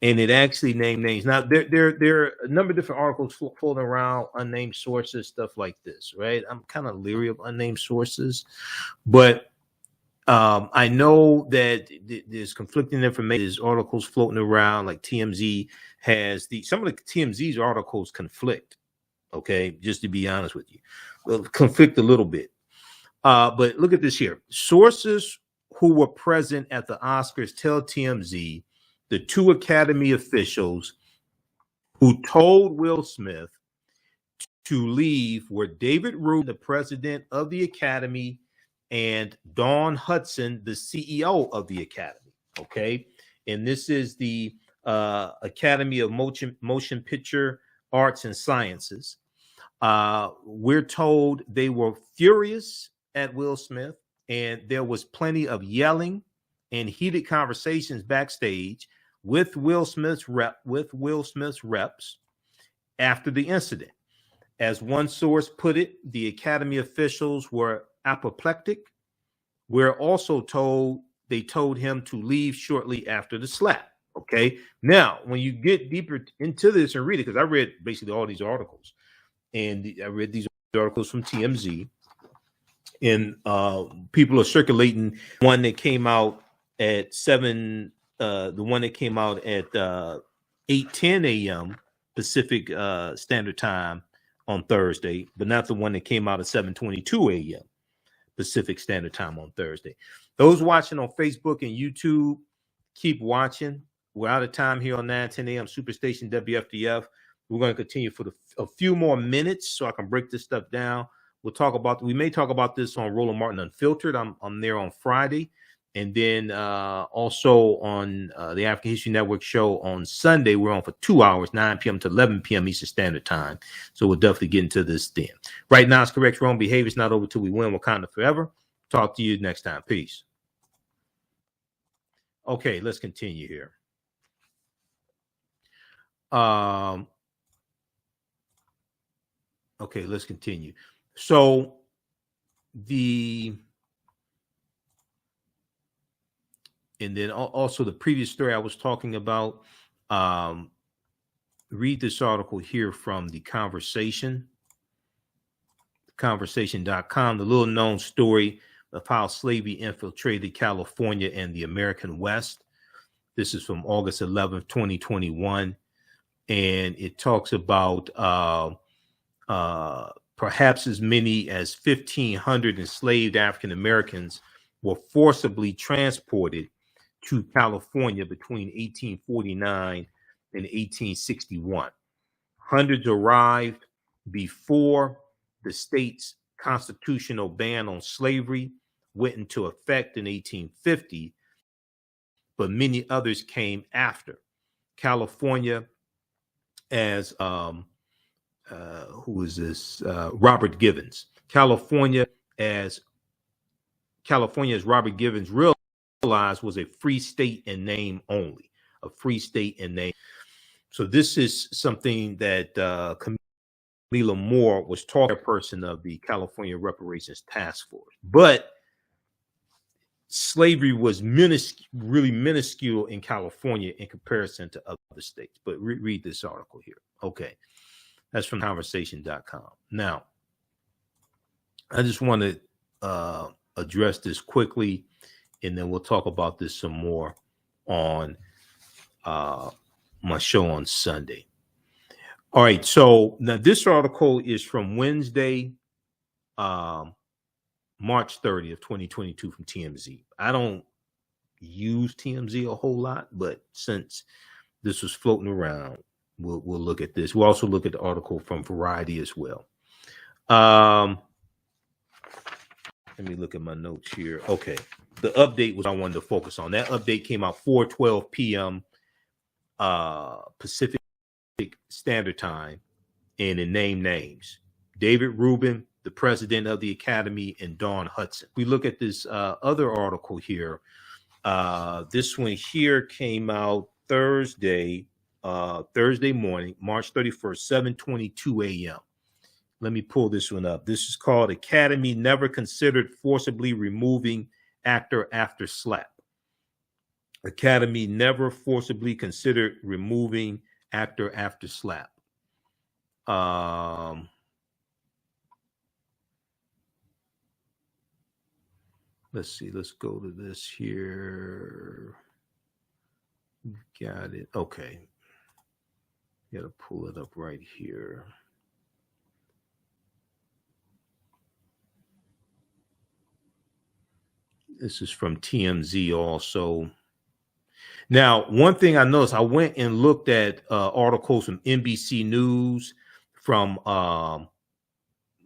And it actually named names. Now, there are a number of different articles floating around, unnamed sources, stuff like this, right? I'm kind of leery of unnamed sources, but I know that there's conflicting information. There's articles floating around, like TMZ has some of the TMZ's articles conflict. Okay, just to be honest with you, conflict a little bit. But look at this here. Sources who were present at the Oscars tell TMZ the 2 Academy officials who told Will Smith to leave were David Rubin, the president of the Academy, and Dawn Hudson, the CEO of the Academy. Okay, and this is the Academy of Motion Picture Arts and Sciences. We're told they were furious at Will Smith, and there was plenty of yelling and heated conversations backstage with Will Smith's reps after the incident. As one source put it, the Academy officials were apoplectic. We're also told they told him to leave shortly after the slap. Okay. Now, when you get deeper into this and read it, because I read basically all these articles, and I read these articles from TMZ, and people are circulating one that came out at 8:10 a.m. Pacific Standard Time on Thursday, but not the one that came out at 7:22 a.m. Pacific Standard Time on Thursday. Those watching on Facebook and YouTube, keep watching. We're out of time here on 9:10 a.m. Superstation WFDF. We're going to continue for a few more minutes so I can break this stuff down. We may talk about this on Roland Martin Unfiltered. I'm there on Friday. And then also on the African History Network show on Sunday, we're on for 2 hours, 9 p.m. to 11 p.m. Eastern Standard Time. So we'll definitely get into this then. Right now, it's correct. Wrong behavior is not over till we win. Wakanda forever. Talk to you next time. Peace. Okay, let's continue here. Okay, let's continue. So and then also the previous story I was talking about, read this article here from the conversation.com, the little known story of how slavery infiltrated California and the American West. This is from August 11th, 2021. And it talks about perhaps as many as 1,500 enslaved African Americans were forcibly transported to California between 1849 and 1861. Hundreds arrived before the state's constitutional ban on slavery went into effect in 1850, but many others came after. California, as who is this? Robert Givens. California, as Robert Givens realized, was a free state in name only, a free state in name. So this is something that Camila Moore was talking to, a person of the California Reparations Task Force. But slavery was really minuscule in California in comparison to other states. But read this article here. Okay. That's from conversation.com. Now, I just want to address this quickly, and then we'll talk about this some more on my show on Sunday. All right. So now this article is from Wednesday, March 30th, 2022 from TMZ. I don't use TMZ a whole lot, but since this was floating around, we'll look at this. We'll also look at the article from Variety as well. Let me look at my notes here. Okay. The update was I wanted to focus on. That update came out 4:12 p.m. Pacific Standard Time, and it named names. David Rubin, the president of the Academy, and Dawn Hudson. We look at this other article here. This one here came out Thursday morning, March 31st, 7:22 a.m. Let me pull this one up. This is called Academy Never Considered Forcibly Removing Actor After Slap. Academy never forcibly considered removing actor after slap. Let's see. Let's go to this here. Got it. Okay. Got to pull it up right here. This is from TMZ also. Now, one thing I noticed, I went and looked at articles from NBC News from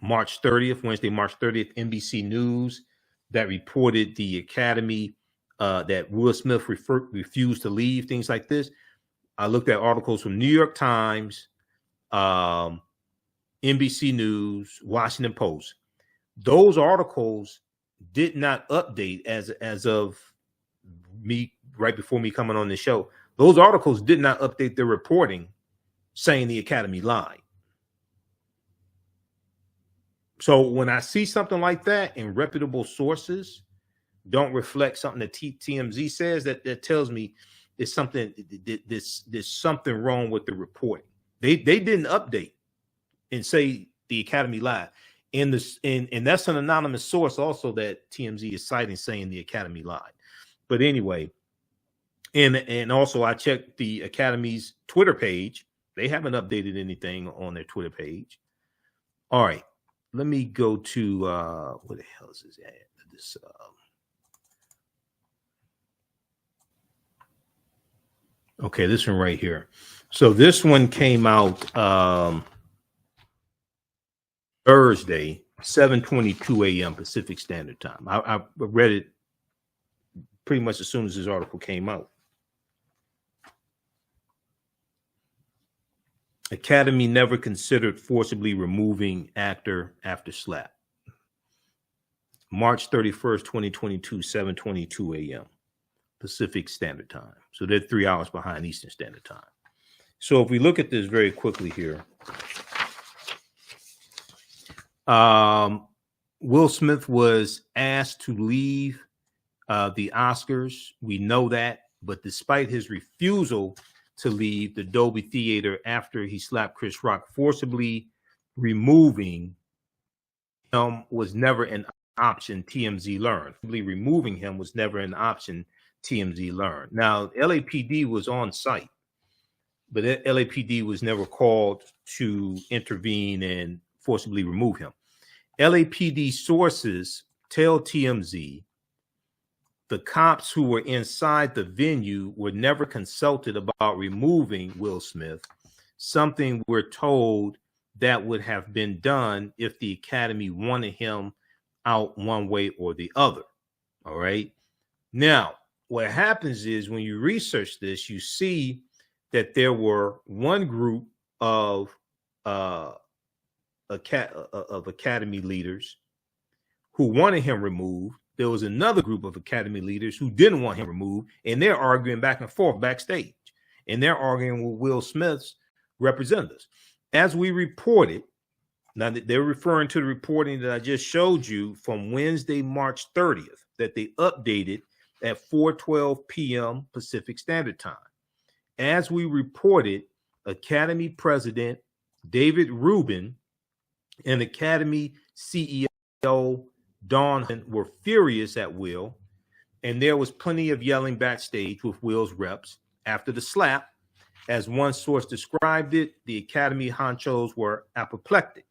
March 30th, Wednesday, March 30th, NBC News that reported the Academy that Will Smith refused to leave, things like this. I looked at articles from New York Times, NBC News, Washington Post. Those articles did not update as of right before me coming on the show, those articles did not update their reporting saying the Academy lied. So when I see something like that and reputable sources don't reflect something that TMZ says, that tells me there's something wrong with the reporting. They didn't update and say the Academy lied. And that's an anonymous source also that TMZ is citing saying the Academy lied. But anyway, and also I checked the Academy's Twitter page. They haven't updated anything on their Twitter page. All right. Let me go to where the hell is this at? This okay, this one right here. So this one came out Thursday, 7:22 a.m. Pacific Standard Time. I read it pretty much as soon as this article came out. Academy never considered forcibly removing actor after slap. March 31st, 2022, 7:22 a.m. Pacific Standard Time. So they're 3 hours behind Eastern Standard Time. So if we look at this very quickly here, Will Smith was asked to leave the Oscars. We know that, but despite his refusal to leave the Dolby Theater after he slapped Chris Rock, forcibly removing him was never an option, TMZ learned. Removing him was never an option, TMZ learned. Now, LAPD was on site, but LAPD was never called to intervene and forcibly remove him. LAPD sources tell TMZ the cops who were inside the venue were never consulted about removing Will Smith, something we're told that would have been done if the Academy wanted him out one way or the other. All right. Now, what happens is when you research this, you see that there were one group of Academy leaders who wanted him removed. There was another group of Academy leaders who didn't want him removed, and they're arguing back and forth backstage, and they're arguing with Will Smith's representatives. As we reported, now they're referring to the reporting that I just showed you from Wednesday, March 30th, that they updated at 4:12 p.m. Pacific Standard Time. As we reported, Academy President David Rubin and Academy CEO Dawn were furious at Will, and there was plenty of yelling backstage with Will's reps after the slap. As one source described it, the Academy honchos were apoplectic.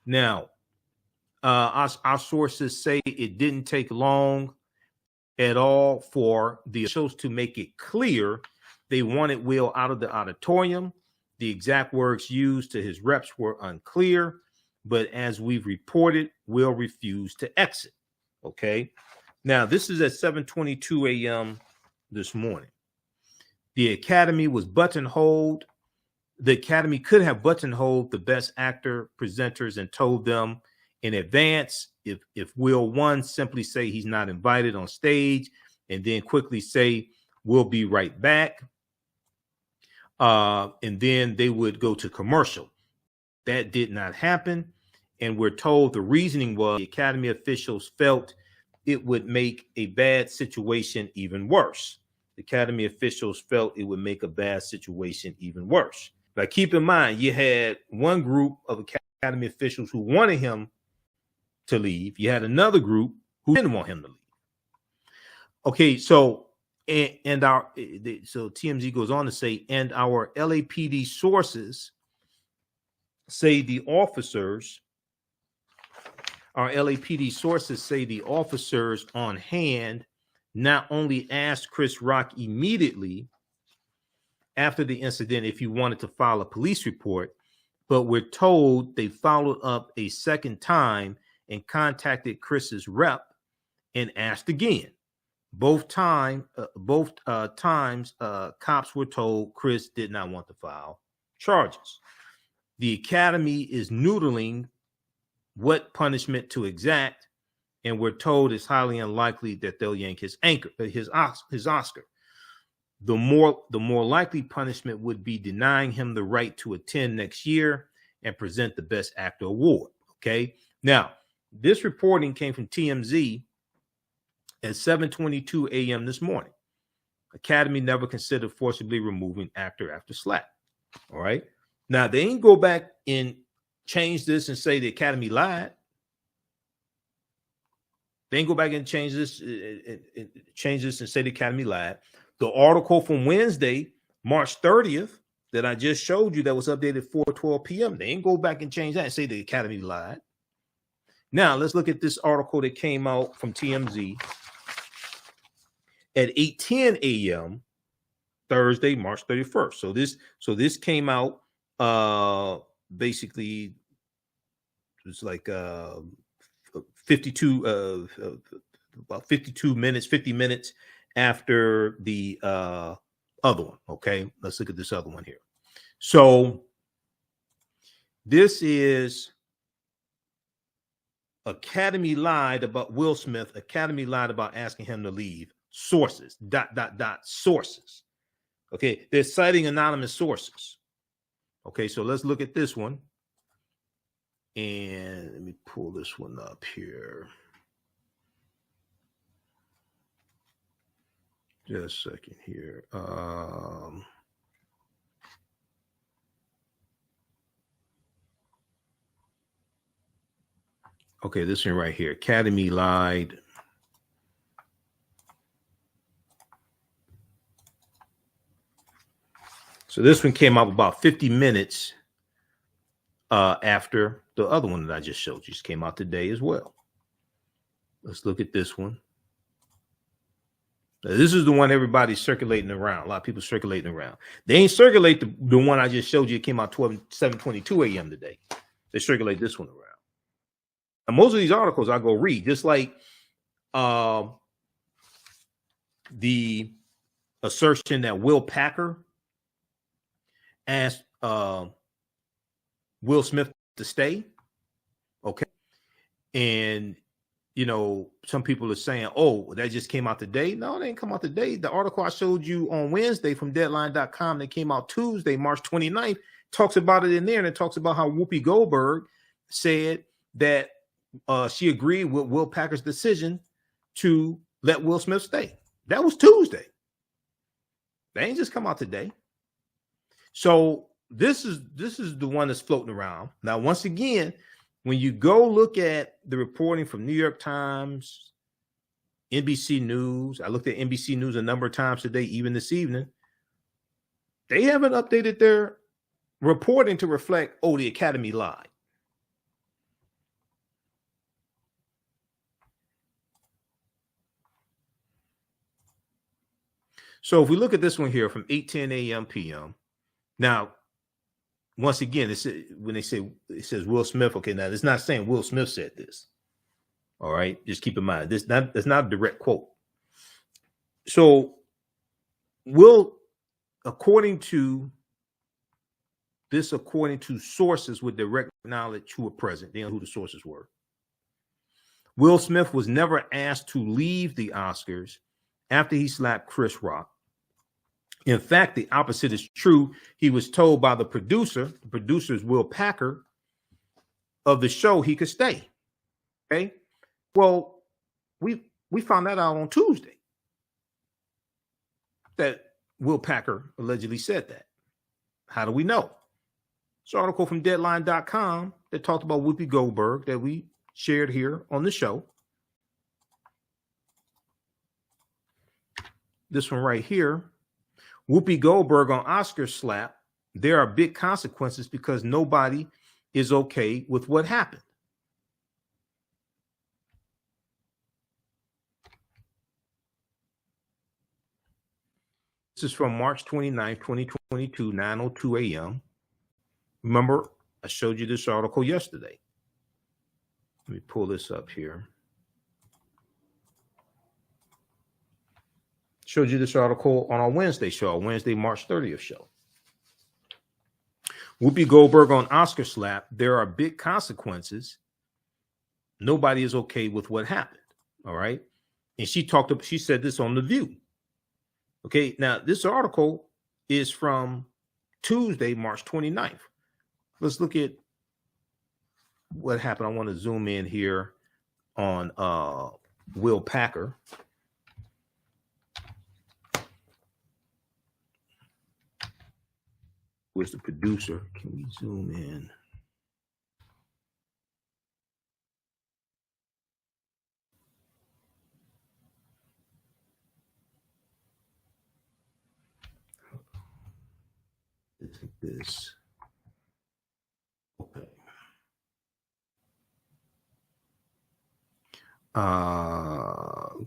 Now, our sources say it didn't take long at all for the officials to make it clear they wanted Will out of the auditorium. The exact words used to his reps were unclear, but as we've reported, Will refused to exit. Okay. Now, this is at 7:22 a.m. this morning. The Academy was buttonholed. The Academy could have buttonholed the best actor presenters and told them in advance, if Will won, simply say he's not invited on stage, and then quickly say, we'll be right back. And then they would go to commercial. That did not happen. And we're told the reasoning was the Academy officials felt it would make a bad situation even worse. The Academy officials felt it would make a bad situation even worse. Now, keep in mind, you had one group of Academy officials who wanted him to leave. You had another group who didn't want him to leave. Okay, so so TMZ goes on to say, and our LAPD sources say the officers on hand not only asked Chris Rock immediately after the incident if he wanted to file a police report, but we're told they followed up a second time and contacted Chris's rep and asked again. Both times, cops were told Chris did not want to file charges. The Academy is noodling what punishment to exact and we're told it's highly unlikely that they'll yank his Oscar. The more likely punishment would be denying him the right to attend next year and present the Best Actor award. Okay. Now, this reporting came from TMZ at 7:22 a.m. this morning. Academy never considered forcibly removing actor after slap. All right. Now, they ain't go back and change this and say the Academy lied. They ain't go back and change this and say the Academy lied. The article from Wednesday, March 30th, that I just showed you that was updated 4:12 p.m. They ain't go back and change that and say the Academy lied. Now, let's look at this article that came out from TMZ at 8:10 a.m. Thursday, March 31st. So this came out basically it was like 50 minutes after the other one. Okay, let's look at this other one here. So this is Academy lied about Will Smith. Academy lied about asking him to leave. Sources, ... sources. Okay, they're citing anonymous sources. Okay, so let's look at this one. And let me pull this one up here. Just a second here. Okay, this one right here. Academy lied. So this one came up about 50 minutes after the other one that I just showed you. Just came out today as well. Let's look at this one. Now, this is the one everybody's circulating around. A lot of people circulating around. They ain't circulate the one I just showed you. It came out 7:22 a.m. today. They circulate this one around. And most of these articles I go read, just like the assertion that Will Packer asked Will Smith to stay. Okay. And, you know, some people are saying, oh, that just came out today. No, it ain't come out today. The article I showed you on Wednesday from deadline.com that came out Tuesday, March 29th, talks about it in there. And it talks about how Whoopi Goldberg said that she agreed with Will Packer's decision to let Will Smith stay. That was Tuesday. They ain't just come out today. So this is the one that's floating around. Now, once again, when you go look at the reporting from New York Times, NBC News, I looked at NBC News a number of times today, even this evening, they haven't updated their reporting to reflect, oh, the Academy lied. So if we look at this one here from 8:10 a.m. p.m. Now, once again, when they say it says Will Smith, okay, now it's not saying Will Smith said this. All right, just keep in mind it's not a direct quote. So, according to sources with direct knowledge who were present, they know who the sources were. Will Smith was never asked to leave the Oscars after he slapped Chris Rock. In fact, the opposite is true. He was told by the producer is Will Packer, of the show he could stay. Okay. Well, we found that out on Tuesday that Will Packer allegedly said that. How do we know? It's an article from deadline.com that talked about Whoopi Goldberg that we shared here on the show. This one right here. Whoopi Goldberg on Oscar slap. There are big consequences because nobody is okay with what happened. This is from March 29th, 2022, 9:02 a.m. Remember, I showed you this article yesterday. Let me pull this up here. Showed you this article on our Wednesday show, Wednesday, March 30th show. Whoopi Goldberg on Oscar slap. There are big consequences. Nobody is okay with what happened. All right. And she said this on The View. Okay. Now, this article is from Tuesday, March 29th. Let's look at what happened. I want to zoom in here on Will Packer. Where's the producer? Can we zoom in? Take this. Okay.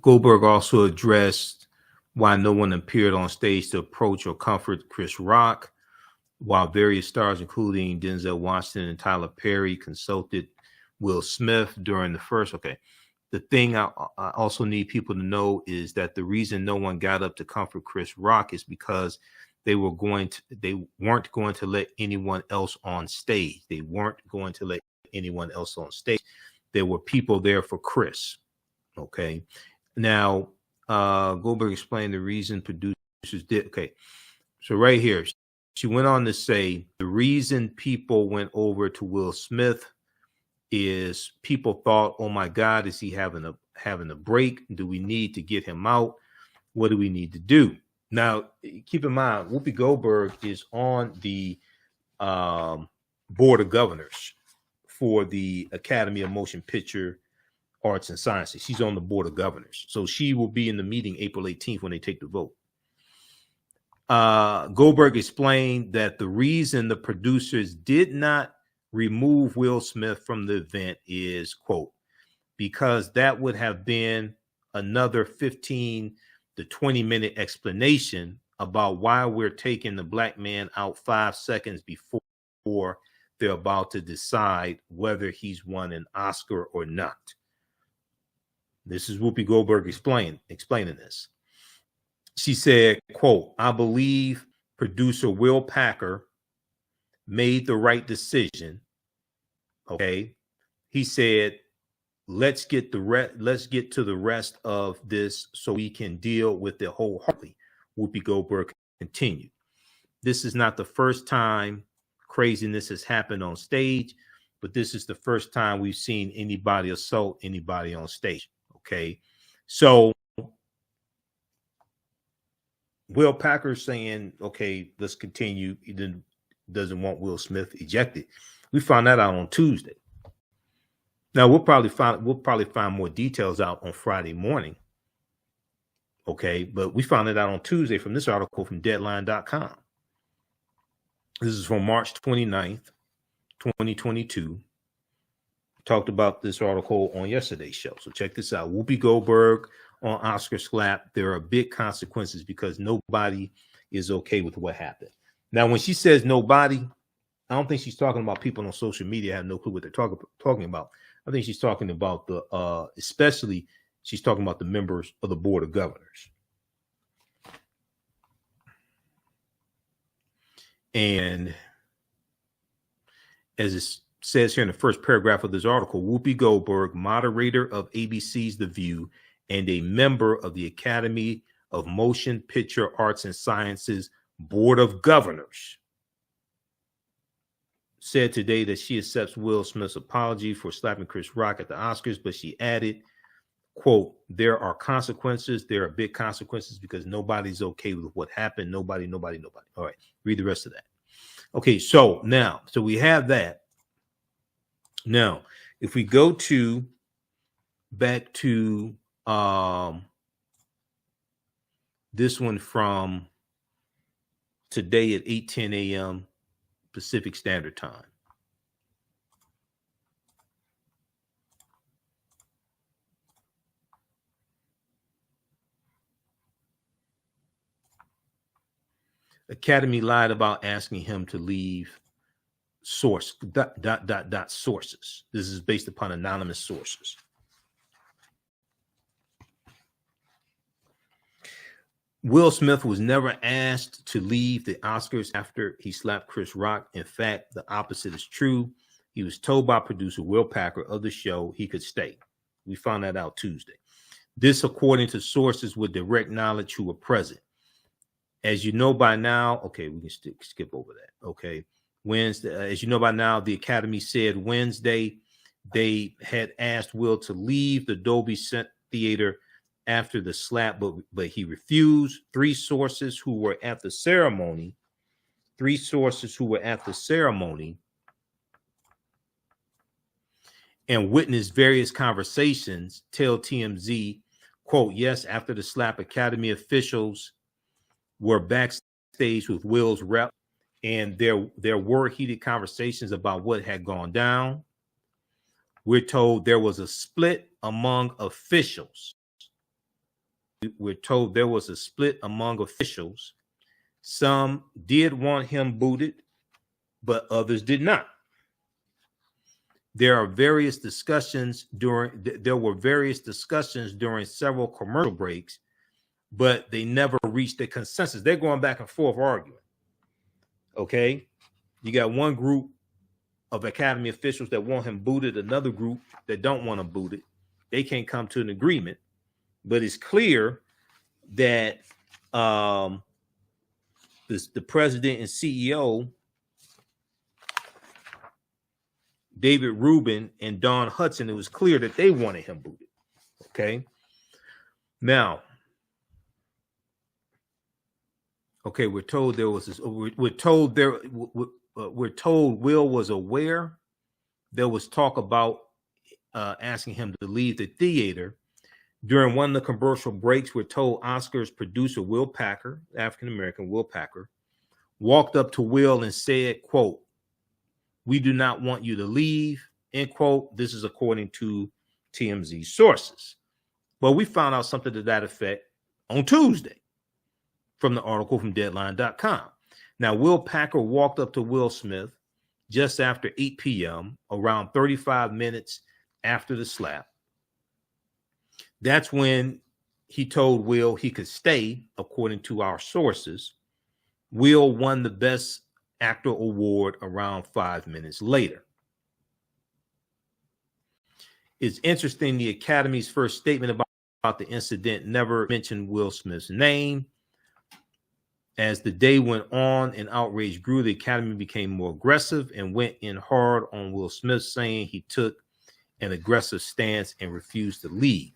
Goldberg also addressed why no one appeared on stage to approach or comfort Chris Rock, while various stars, including Denzel Washington and Tyler Perry, consulted Will Smith during the first. Okay. The thing I also need people to know is that the reason no one got up to comfort Chris Rock is because they weren't going to let anyone else on stage. They weren't going to let anyone else on stage. There were people there for Chris. Okay. Now, Goldberg explained the reason producers did. Okay. So right here, she went on to say the reason people went over to Will Smith is people thought, oh my God, is he having a break? Do we need to get him out? What do we need to do? Now, keep in mind, Whoopi Goldberg is on the board of governors for the Academy of Motion Picture Arts and Sciences. She's on the board of governors. So she will be in the meeting April 18th when they take the vote. Goldberg explained that the reason the producers did not remove Will Smith from the event is, quote, because that would have been another 15 to 20-minute explanation about why we're taking the black man out 5 seconds before they're about to decide whether he's won an Oscar or not. This is Whoopi Goldberg explaining this. She said, quote, I believe producer Will Packer made the right decision. Okay. He said, let's get to the rest of this so we can deal with it wholeheartedly. Whoopi Goldberg continued. This is not the first time craziness has happened on stage, but this is the first time we've seen anybody assault anybody on stage. Okay. So Will Packer saying, okay, let's continue. He doesn't want Will Smith ejected. We found that out on Tuesday. Now we'll probably find more details out on Friday morning. Okay, but we found it out on Tuesday from this article from Deadline.com. This is from March 29th, 2022. Talked about this article on yesterday's show. So check this out. Whoopi Goldberg on Oscar slap. There are big consequences because nobody is okay with what happened. Now, when she says nobody, I don't think she's talking about people on social media have no clue what they're talking about. I think she's talking about especially she's talking about the members of the board of governors. And as it says here in the first paragraph of this article, Whoopi Goldberg, moderator of ABC's The View and a member of the Academy of Motion Picture Arts and Sciences Board of Governors, said today that she accepts Will Smith's apology for slapping Chris Rock at the Oscars, but she added, quote, there are consequences. There are big consequences because nobody's okay with what happened. Nobody. All right. Read the rest of that. Okay. So we have that. Now, if we go back to this one from today at 8:10 a.m. Pacific Standard Time. Academy lied about asking him to leave sources. This is based upon anonymous sources. Will Smith was never asked to leave the Oscars after he slapped Chris Rock. In fact, the opposite is true. He was told by producer Will Packer of the show he could stay. We found that out Tuesday. This according to sources with direct knowledge who were present. As you know by now, okay, we can skip over that. Okay. Wednesday, as you know by now, the Academy said Wednesday they had asked Will to leave the Dolby Theater after the slap, but he refused. Three sources who were at the ceremony and witnessed various conversations tell TMZ, quote, yes, after the slap, Academy officials were backstage with Will's rep, and there were heated conversations about what had gone down. We're told there was a split among officials. Some did want him booted, but others did not. There were various discussions during several commercial breaks, but they never reached a consensus. They're going back and forth arguing. Okay, you got one group of Academy officials that want him booted, another group that don't want him booted. They can't come to an agreement, but it's clear that the president and CEO, David Rubin and Don Hudson, it was clear that they wanted him booted. Okay. Now, okay, we're told Will was aware there was talk about asking him to leave the theater. During one of the commercial breaks, we're told Oscars producer Will Packer, African-American Will Packer, walked up to Will and said, quote, we do not want you to leave, end quote. This is according to TMZ sources. Well, we found out something to that effect on Tuesday from the article from Deadline.com. Now, Will Packer walked up to Will Smith just after 8 p.m., around 35 minutes after the slap. That's when he told Will he could stay, according to our sources. Will won the Best Actor award around 5 minutes later. It's interesting, the Academy's first statement about the incident never mentioned Will Smith's name. As the day went on and outrage grew, the Academy became more aggressive and went in hard on Will Smith, saying he took an aggressive stance and refused to leave.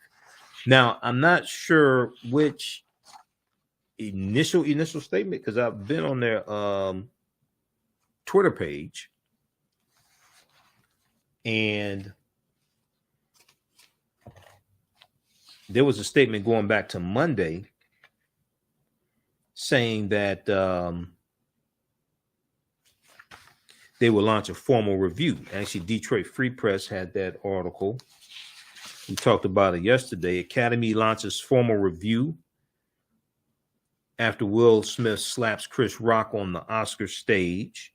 Now, I'm not sure which initial statement, because I've been on their Twitter page, and there was a statement going back to Monday saying that they will launch a formal review. Actually, Detroit Free Press had that article. We talked about it yesterday. Academy launches formal review after Will Smith slaps Chris Rock on the Oscar stage.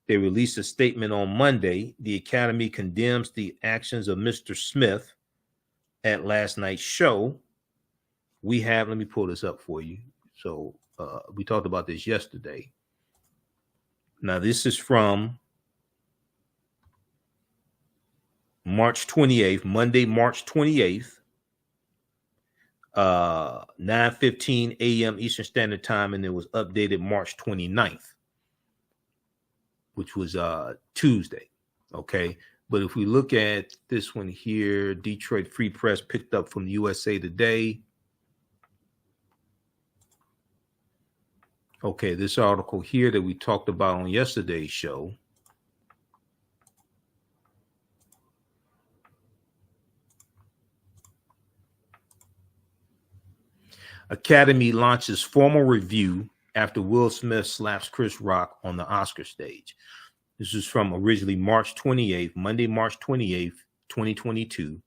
They released a statement on Monday. The Academy condemns the actions of Mr. Smith at last night's show. Let me pull this up for you. So we talked about this yesterday. Now, this is from March 28th, Monday, March 28th, 9:15 a.m. Eastern Standard Time, and it was updated March 29th, which was Tuesday. Okay. But if we look at this one here, Detroit Free Press picked up from the USA Today. Okay, this article here that we talked about on yesterday's show. Academy launches formal review after Will Smith slaps Chris Rock on the Oscar stage. This is from originally March 28th, Monday, March 28th, 2022,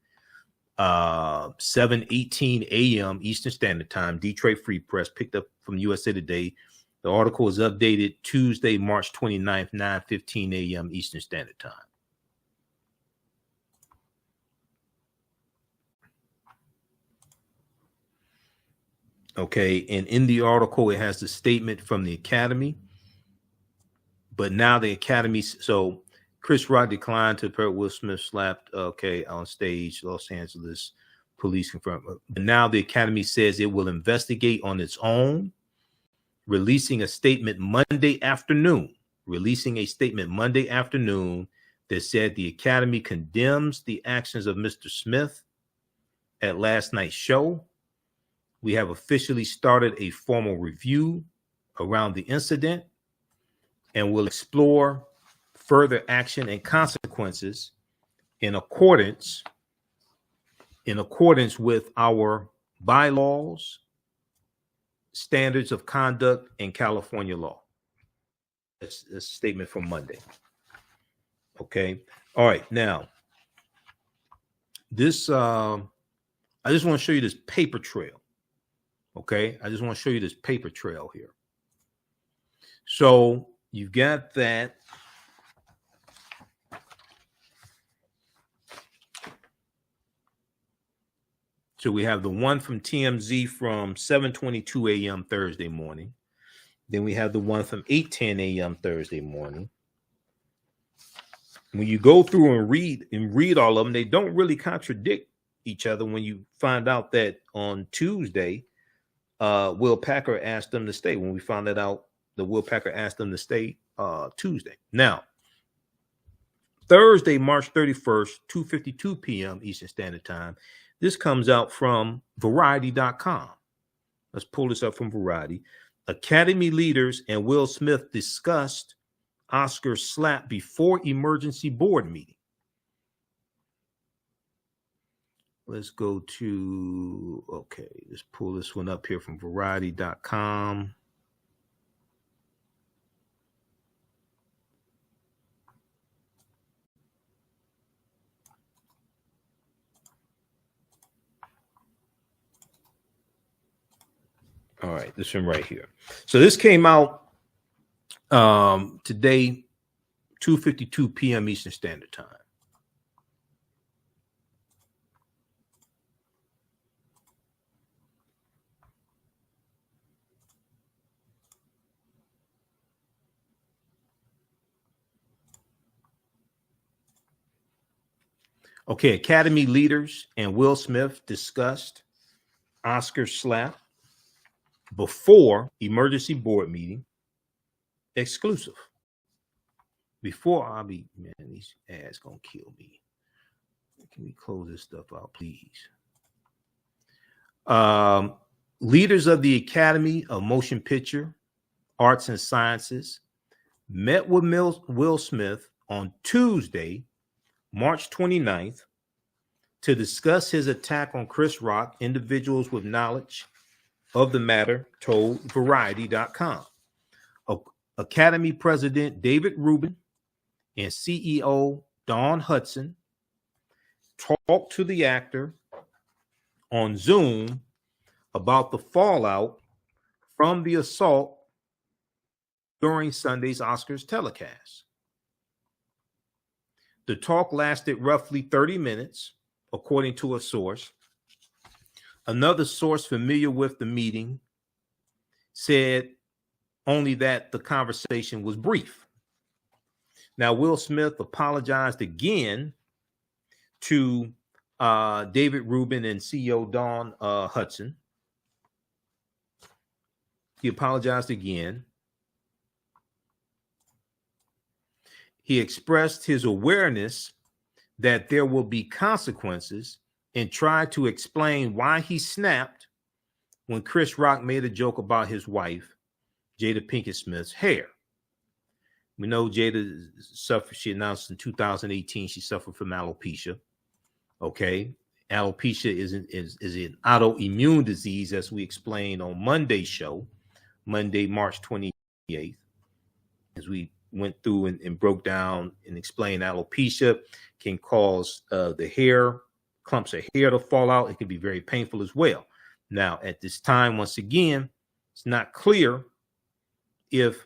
7:18 a.m. Eastern Standard Time. Detroit Free Press picked up from USA Today. The article is updated Tuesday, March 29th, 9:15 a.m. Eastern Standard Time. Okay, and in the article, it has the statement from the Academy. But now the Academy, so Chris Rock declined to report Will Smith slapped on stage. Los Angeles police confirmed. Now the Academy says it will investigate on its own, releasing a statement Monday afternoon that said the Academy condemns the actions of Mr. Smith at last night's show. We have officially started a formal review around the incident and will explore further action and consequences in accordance with our bylaws, standards of conduct, and California law. That's a statement from Monday. Okay. All right. Now, this, I just want to show you this paper trail. Okay. I just want to show you this paper trail here. So you've got that. So we have the one from TMZ from 7:22 a.m. Thursday morning. Then we have the one from 8:10 a.m. Thursday morning. When you go through and read all of them, they don't really contradict each other. When you find out that on Tuesday, Will Packer asked them to stay. When we found that out, the Will Packer asked them to stay Tuesday. Now, Thursday, March 31st, 2:52 p.m. Eastern Standard Time. This comes out from Variety.com. Let's pull this up from Variety. Academy leaders and Will Smith discussed Oscar slap before emergency board meeting. Let's go to, okay, let's pull this one up here from Variety.com. All right, this one right here. So this came out today, 2:52 p.m. Eastern Standard Time. Okay, Academy leaders and Will Smith discussed Oscar slap before emergency board meeting. Exclusive. Before I'll be, man, these ads gonna kill me. Can we close this stuff out, please? Leaders of the Academy of Motion Picture, Arts and Sciences met with Will Smith on Tuesday, March 29th, to discuss his attack on Chris Rock. Individuals with knowledge of the matter told Variety.com. Academy President David Rubin and CEO Dawn Hudson talked to the actor on Zoom about the fallout from the assault during Sunday's Oscars telecast. The talk lasted roughly 30 minutes, according to a source. Another source familiar with the meeting said only that the conversation was brief. Now, Will Smith apologized again to David Rubin and CEO Dawn Hudson. He apologized again. He expressed his awareness that there will be consequences and tried to explain why he snapped when Chris Rock made a joke about his wife, Jada Pinkett Smith's hair. We know Jada suffered, she announced in 2018 she suffered from alopecia. Okay. Alopecia is an autoimmune disease, as we explained on Monday's show, Monday, March 28th, as we went through and broke down and explained alopecia can cause the hair, clumps of hair to fall out. It can be very painful as well. Now, at this time, once again, it's not clear if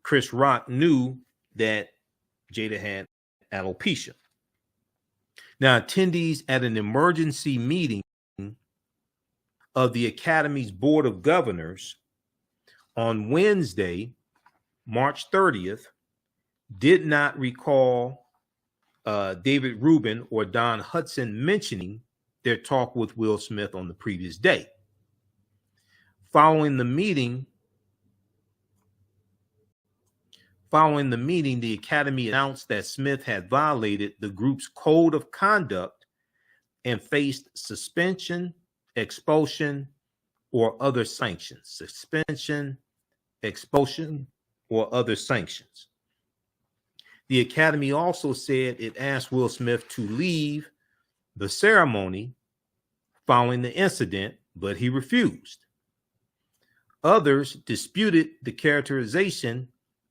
Chris Rock knew that Jada had alopecia. Now, attendees at an emergency meeting of the Academy's Board of Governors on Wednesday, March 30th, did not recall David Rubin or Don Hudson mentioning their talk with Will Smith on the previous day. Following the meeting, the Academy announced that Smith had violated the group's code of conduct and faced suspension, expulsion, or other sanctions. Suspension, expulsion, or other sanctions. The Academy also said it asked Will Smith to leave the ceremony following the incident, but he refused. Others disputed the characterization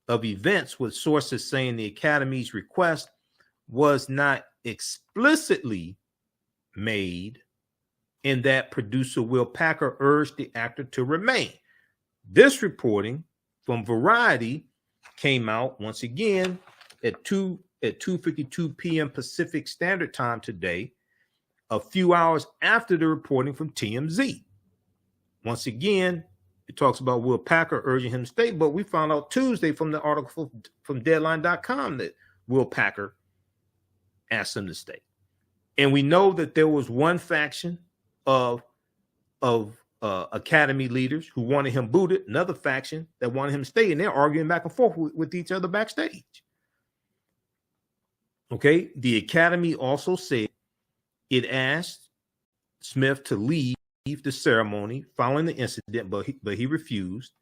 of events, with sources saying the Academy's request was not explicitly made and that producer Will Packer urged the actor to remain. This reporting from Variety came out once again at 2:52 p.m. Pacific Standard Time today, a few hours after the reporting from TMZ. Once again, it talks about Will Packer urging him to stay, but we found out Tuesday from the article from Deadline.com that Will Packer asked him to stay. And we know that there was one faction of Academy leaders who wanted him booted, another faction that wanted him to stay, and they're arguing back and forth with each other backstage. Okay, the Academy also said it asked Smith to leave the ceremony following the incident, but he refused.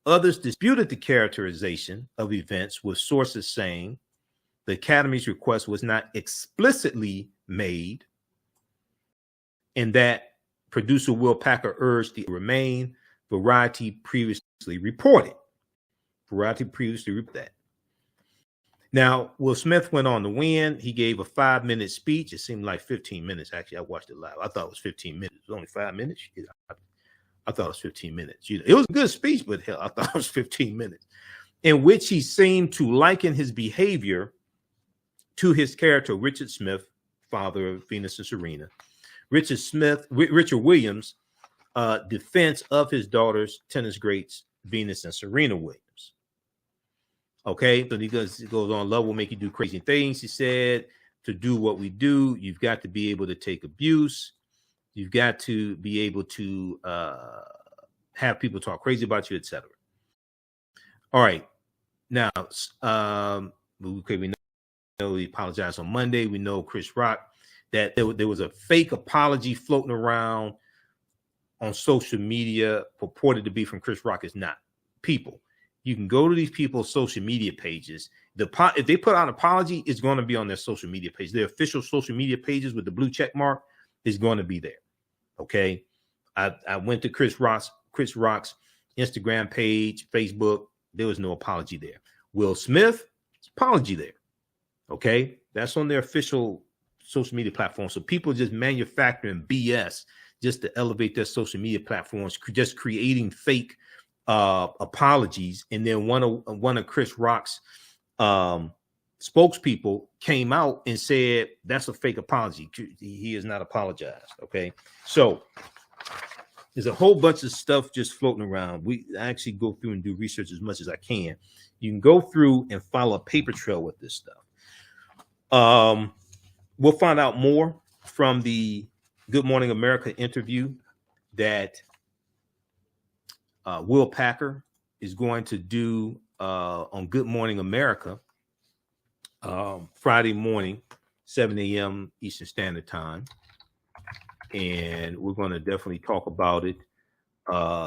Others disputed the characterization of events, with sources saying the Academy's request was not explicitly made and that producer Will Packer urged to remain. Variety previously reported that. Now, Will Smith went on to win. He gave a 5-minute speech. It seemed like 15 minutes. Actually, I watched it live. I thought it was 15 minutes. It was only 5 minutes. I thought it was 15 minutes. It was a good speech, but hell, I thought it was 15 minutes, in which he seemed to liken his behavior to his character, Richard Smith, father of Venus and Serena. Richard Williams' defense of his daughters, tennis greats, Venus and Serena Williams. Okay, so he goes on, love will make you do crazy things. He said, to do what we do, you've got to be able to take abuse. You've got to be able to have people talk crazy about you, etc. All right. Now, okay, we know he apologized on Monday. We know Chris Rock, that there was a fake apology floating around on social media, purported to be from Chris Rock. Is not. People, you can go to these people's social media pages. If they put out an apology, it's going to be on their social media page. Their official social media pages with the blue check mark is going to be there. Okay. I went to Chris Rock's Instagram page, Facebook. There was no apology there. Will Smith, apology there. Okay. That's on their official social media platform. So people just manufacturing BS just to elevate their social media platforms, just creating fake apologies. And then one of Chris Rock's spokespeople came out and said that's a fake apology. He has not apologized. Okay, so there's a whole bunch of stuff just floating around. I actually go through and do research as much as I can. You can go through and follow a paper trail with this stuff. We'll find out more from the Good Morning America interview that Will Packer is going to do on Good Morning America Friday morning, 7 a.m. Eastern Standard Time. And we're going to definitely talk about it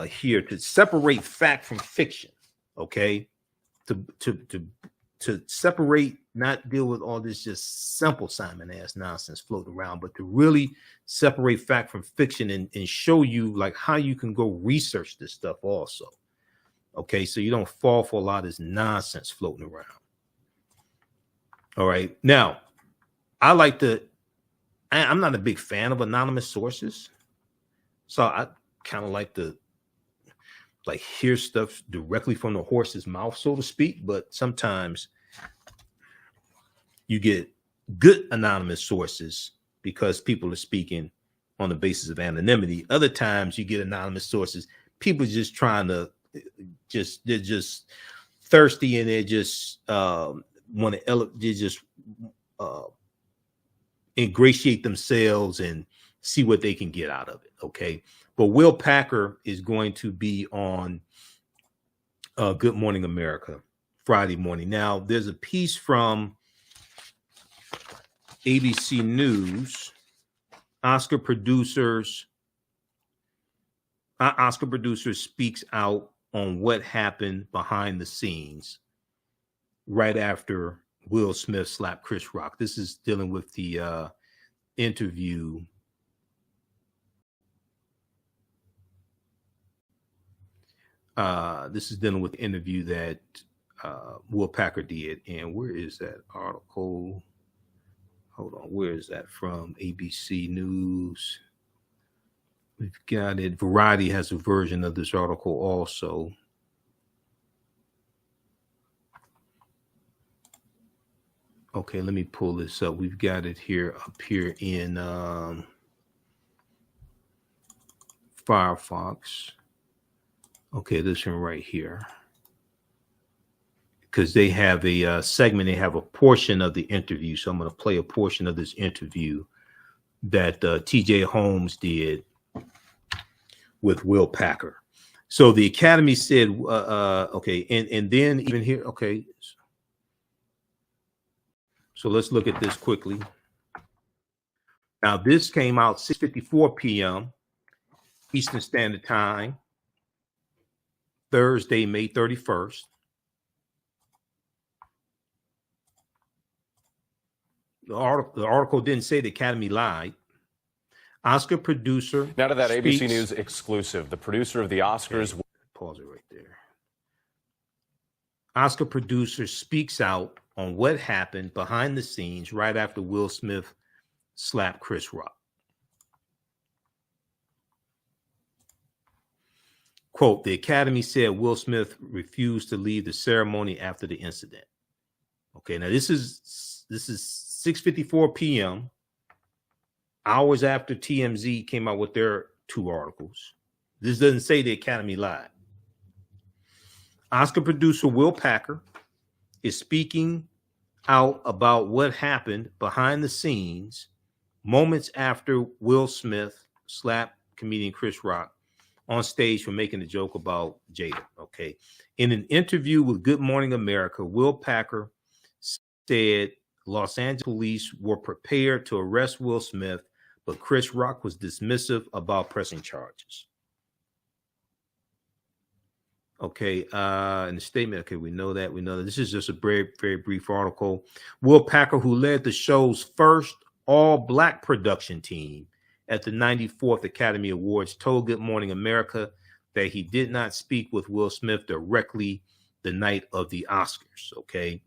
here to separate fact from fiction. Okay. To separate, not deal with all this just simple Simon ass nonsense floating around, but to really separate fact from fiction and show you like how you can go research this stuff also. Okay, so you don't fall for a lot of this nonsense floating around. All right, now I'm not a big fan of anonymous sources, so I kind of like to hear stuff directly from the horse's mouth, so to speak. But sometimes you get good anonymous sources because people are speaking on the basis of anonymity. Other times you get anonymous sources, people just trying to they're just thirsty and they're just want to just ingratiate themselves and see what they can get out of it. Okay. But Will Packer is going to be on Good Morning America Friday morning. Now, there's a piece from ABC News. Oscar producer speaks out on what happened behind the scenes right after Will Smith slapped Chris Rock. This is dealing with the interview. This is dealing with the interview that Will Packer did. And where is that article? Hold on. Where is that from? ABC News. We've got it. Variety has a version of this article also. Okay, let me pull this up. We've got it here up here in Firefox. Okay, this one right here. Because they have a segment, they have a portion of the interview. So I'm going to play a portion of this interview that TJ Holmes did with Will Packer. So the Academy said, okay, and then even here, okay. So let's look at this quickly. Now, this came out 6:54 p.m. Eastern Standard Time, Thursday, May 31st. The article didn't say the Academy lied. Oscar producer. Now to that ABC News exclusive. The producer of the Oscars. Okay, pause it right there. Oscar producer speaks out on what happened behind the scenes right after Will Smith slapped Chris Rock. Quote, the Academy said Will Smith refused to leave the ceremony after the incident. Okay, now this is 6:54 p.m., hours after TMZ came out with their two articles. This doesn't say the Academy lied. Oscar producer Will Packer is speaking out about what happened behind the scenes moments after Will Smith slapped comedian Chris Rock on stage for making a joke about Jada. Okay. In an interview with Good Morning America, Will Packer said Los Angeles police were prepared to arrest Will Smith, but Chris Rock was dismissive about pressing charges. Okay, in the statement, okay, we know that. This is just a very, very brief article. Will Packer, who led the show's first all-black production team at the 94th Academy Awards, told Good Morning America that he did not speak with Will Smith directly the night of the Oscars, okay?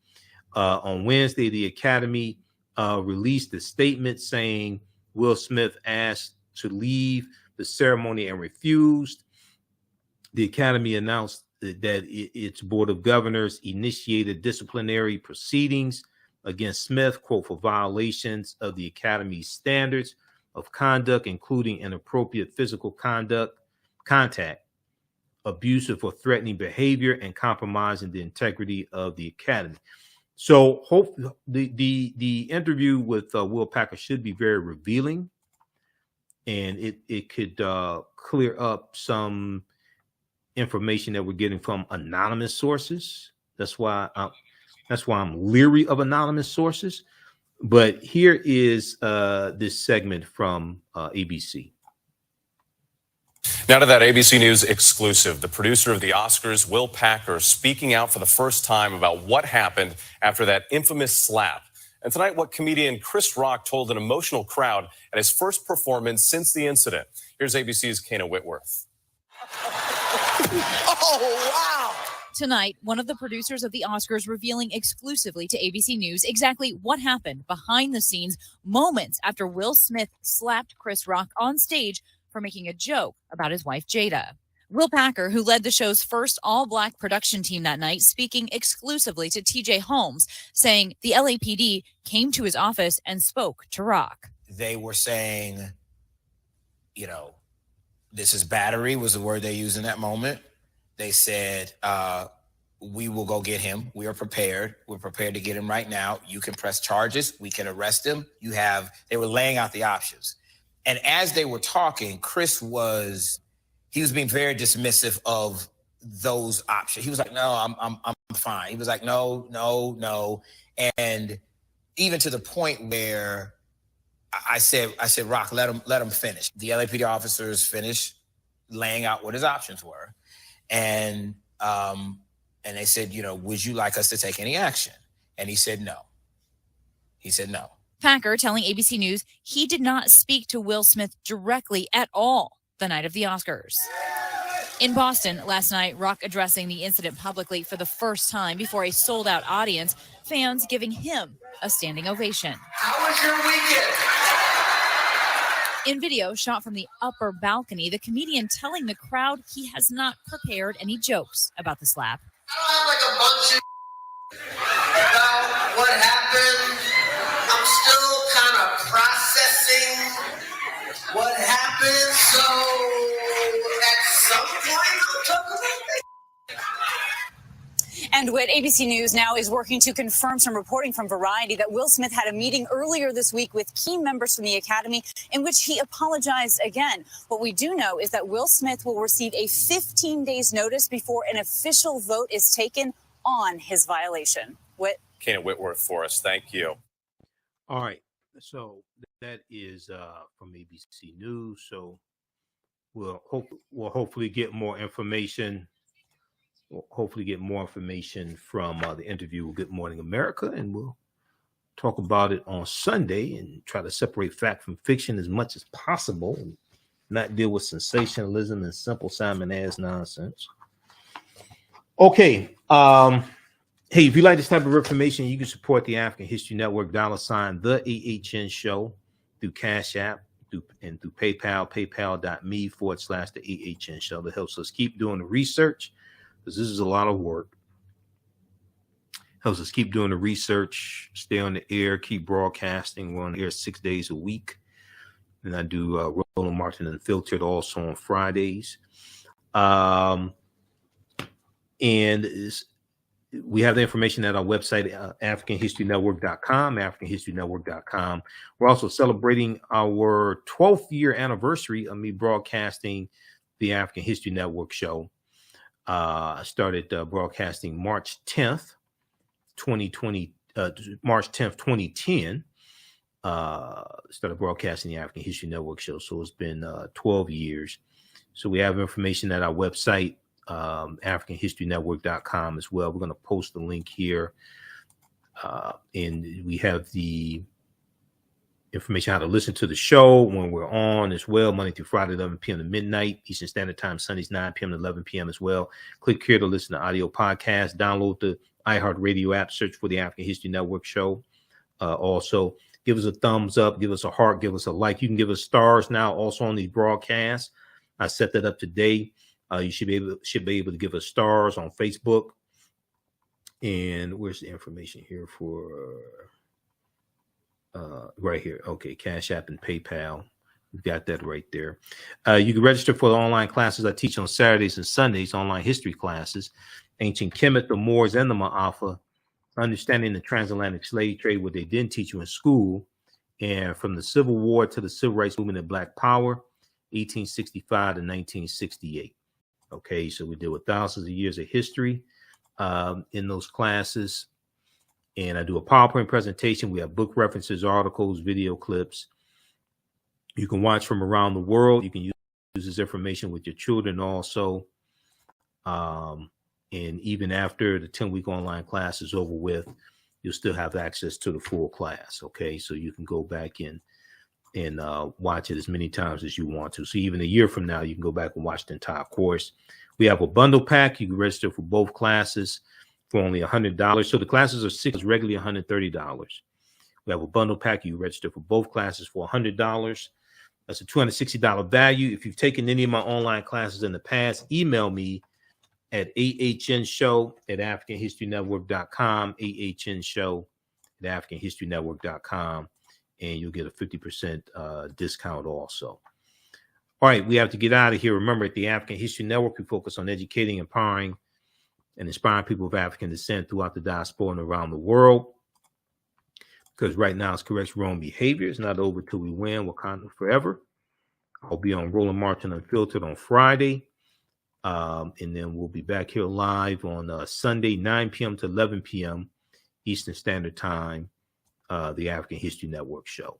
On Wednesday, the Academy released a statement saying Will Smith asked to leave the ceremony and refused. The Academy announced that its board of governors initiated disciplinary proceedings against Smith, quote, for violations of the Academy's standards of conduct, including inappropriate physical contact, abusive or threatening behavior, and compromising the integrity of the Academy. So hopefully the interview with Will Packer should be very revealing, and it could clear up some information that we're getting from anonymous sources. That's why I'm leery of anonymous sources. But here is this segment from ABC. Now to that ABC News exclusive. The producer of the Oscars, Will Packer, speaking out for the first time about what happened after that infamous slap. And tonight, what comedian Chris Rock told an emotional crowd at his first performance since the incident. Here's ABC's Kana Whitworth. Oh, wow. Tonight, one of the producers of the Oscars revealing exclusively to ABC News exactly what happened behind the scenes moments after Will Smith slapped Chris Rock on stage for making a joke about his wife, Jada. Will Packer, who led the show's first all-black production team that night, speaking exclusively to TJ Holmes, saying the LAPD came to his office and spoke to Rock. They were saying, this is battery was the word they used in that moment. They said, we will go get him. We are prepared. We're prepared to get him right now. You can press charges. We can arrest him. They were laying out the options. And as they were talking, he was being very dismissive of those options. He was like, no, I'm fine. He was like, no. And even to the point where I said, Rock, let him finish. The LAPD officers finished laying out what his options were. And they said, would you like us to take any action? And he said no. Packer telling ABC News he did not speak to Will Smith directly at all the night of the Oscars. In Boston last night, Rock addressing the incident publicly for the first time before a sold-out audience, fans giving him a standing ovation. How was your weekend? In video shot from the upper balcony, the comedian telling the crowd he has not prepared any jokes about the slap. I don't have like a bunch of about what happened. I'm still kind of processing what happened, so at some point I'll talk about it. And what ABC News now is working to confirm some reporting from Variety that Will Smith had a meeting earlier this week with key members from the Academy in which he apologized again. What we do know is that Will Smith will receive a 15 days notice before an official vote is taken on his violation. Kena Whitworth for us. Thank you. All right. So that is from ABC News. So we'll hopefully get more information. We'll hopefully get more information from the interview with Good Morning America, and we'll talk about it on Sunday and try to separate fact from fiction as much as possible and not deal with sensationalism and simple Simon-ass nonsense. Okay. Hey, if you like this type of information, you can support the African History Network, $, TheAHNShow, through Cash App, and through PayPal, paypal.me/TheAHNShow. That helps us keep doing the research, because this is a lot of work. Helps us keep doing the research, stay on the air, keep broadcasting. We're on the air 6 days a week. And I do Roland Martin Unfiltered also on Fridays. We have the information at our website, AfricanHistoryNetwork.com, AfricanHistoryNetwork.com. We're also celebrating our 12th year anniversary of me broadcasting the African History Network show. I started broadcasting March 10th, 2020, March 10th, 2010. Started broadcasting the African History Network show. So it's been 12 years. So we have information at our website, AfricanHistoryNetwork.com as well. We're going to post the link here. And we have the information how to listen to the show when we're on as well, Monday through Friday, 11 p.m. to midnight, Eastern Standard Time, Sundays, 9 p.m. to 11 p.m. as well. Click here to listen to audio podcasts. Download the iHeartRadio app, search for the African History Network show. Also, give us a thumbs up, give us a heart, give us a like. You can give us stars now also on these broadcasts. I set that up today. You should be able to give us stars on Facebook. And where's the information here for right here? Okay, Cash App and PayPal. We've got that right there. You can register for the online classes I teach on Saturdays and Sundays, online history classes, ancient Kemet, the Moors, and the Maafa, understanding the transatlantic slave trade, what they didn't teach you in school, and from the Civil War to the Civil Rights Movement and Black Power, 1865 to 1968. Okay, so we deal with thousands of years of history in those classes. And I do a PowerPoint presentation. We have book references, articles, video clips. You can watch from around the world. You can use this information with your children also. And even after the 10-week online class is over with, you'll still have access to the full class. Okay, so you can go back and watch it as many times as you want to. So even a year from now, you can go back and watch the entire course. We have a bundle pack. You can register for both classes for only $100. So the classes are regularly $130. We have a bundle pack. You register for both classes for $100. That's a $260 value. If you've taken any of my online classes in the past, email me at AHNShow@AfricanHistoryNetwork.com, AHNShow@AfricanHistoryNetwork.com. And you'll get a 50% discount also. All right, we have to get out of here. Remember, at the African History Network, we focus on educating, empowering, and inspiring people of African descent throughout the diaspora and around the world. Because right now it's correct wrong behavior. It's not over till we win. Wakanda forever. I'll be on Rolling March and Unfiltered on Friday. And then we'll be back here live on Sunday, 9 p.m. to 11 p.m. Eastern Standard Time, the African History Network show.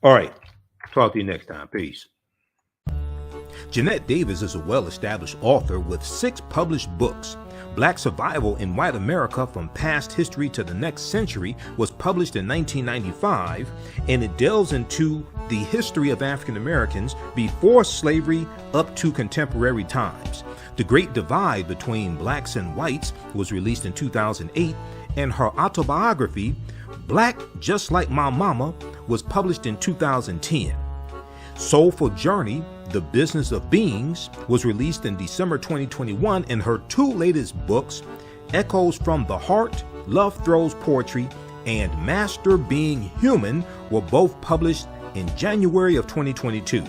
All right. Talk to you next time. Peace. Jeanette Davis is a well-established author with 6 published books. Black Survival in White America from Past History to the Next Century was published in 1995, and it delves into the history of African Americans before slavery up to contemporary times. The Great Divide Between Blacks and Whites was released in 2008, and her autobiography, Black Just Like My Mama, was published in 2010. Soulful Journey, The Business of Beings, was released in December 2021, and her 2 latest books, Echoes from the Heart, Love Throws Poetry, and Master Being Human, were both published in January of 2022.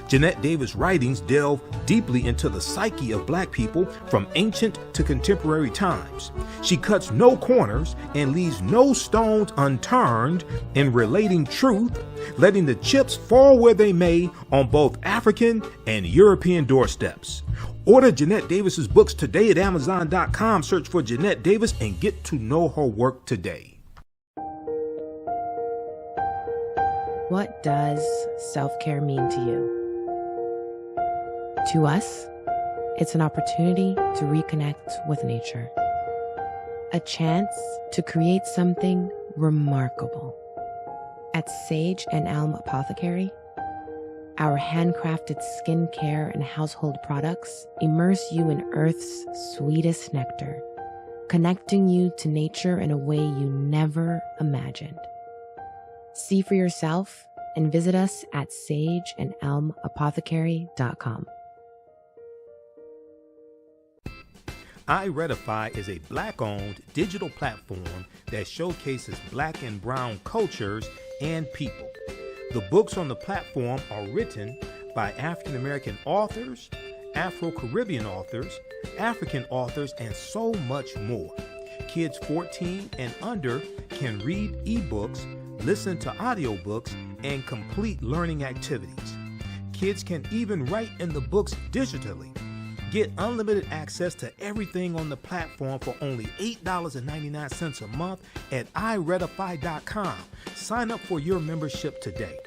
Jeanette Davis' writings delve deeply into the psyche of Black people from ancient to contemporary times. She cuts no corners and leaves no stones unturned in relating truth, letting the chips fall where they may on both African and European doorsteps. Order Jeanette Davis's books today at Amazon.com. Search for Jeanette Davis and get to know her work today. What does self-care mean to you? To us, it's an opportunity to reconnect with nature. A chance to create something remarkable. At Sage and Elm Apothecary, our handcrafted skincare and household products immerse you in Earth's sweetest nectar, connecting you to nature in a way you never imagined. See for yourself and visit us at sageandelmapothecary.com. iRedify is a Black-owned digital platform that showcases Black and Brown cultures and people. The books on the platform are written by African American authors, Afro-Caribbean authors, African authors, and so much more. Kids 14 and under can read ebooks, listen to audiobooks, and complete learning activities. Kids can even write in the books digitally. Get unlimited access to everything on the platform for only $8.99 a month at iRedify.com. Sign up for your membership today.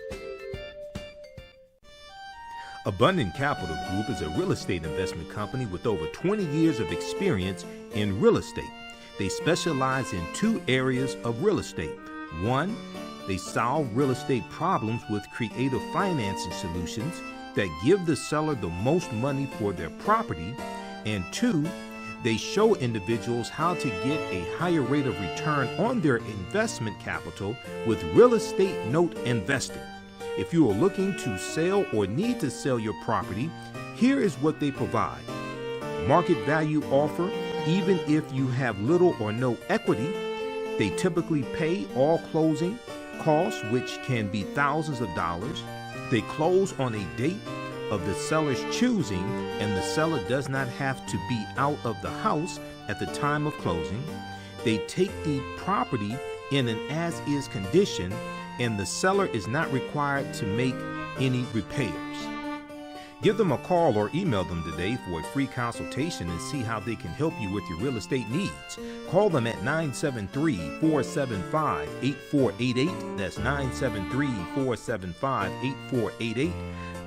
Abundant Capital Group is a real estate investment company with over 20 years of experience in real estate. They specialize in 2 areas of real estate. 1, they solve real estate problems with creative financing solutions that give the seller the most money for their property. And 2, they show individuals how to get a higher rate of return on their investment capital with real estate note investing. If you are looking to sell or need to sell your property, here is what they provide. Market value offer, even if you have little or no equity. They typically pay all closing costs, which can be thousands of dollars. They close on a date of the seller's choosing, and the seller does not have to be out of the house at the time of closing. They take the property in an as-is condition, and the seller is not required to make any repairs. Give them a call or email them today for a free consultation and see how they can help you with your real estate needs. Call them at 973-475-8488. That's 973-475-8488.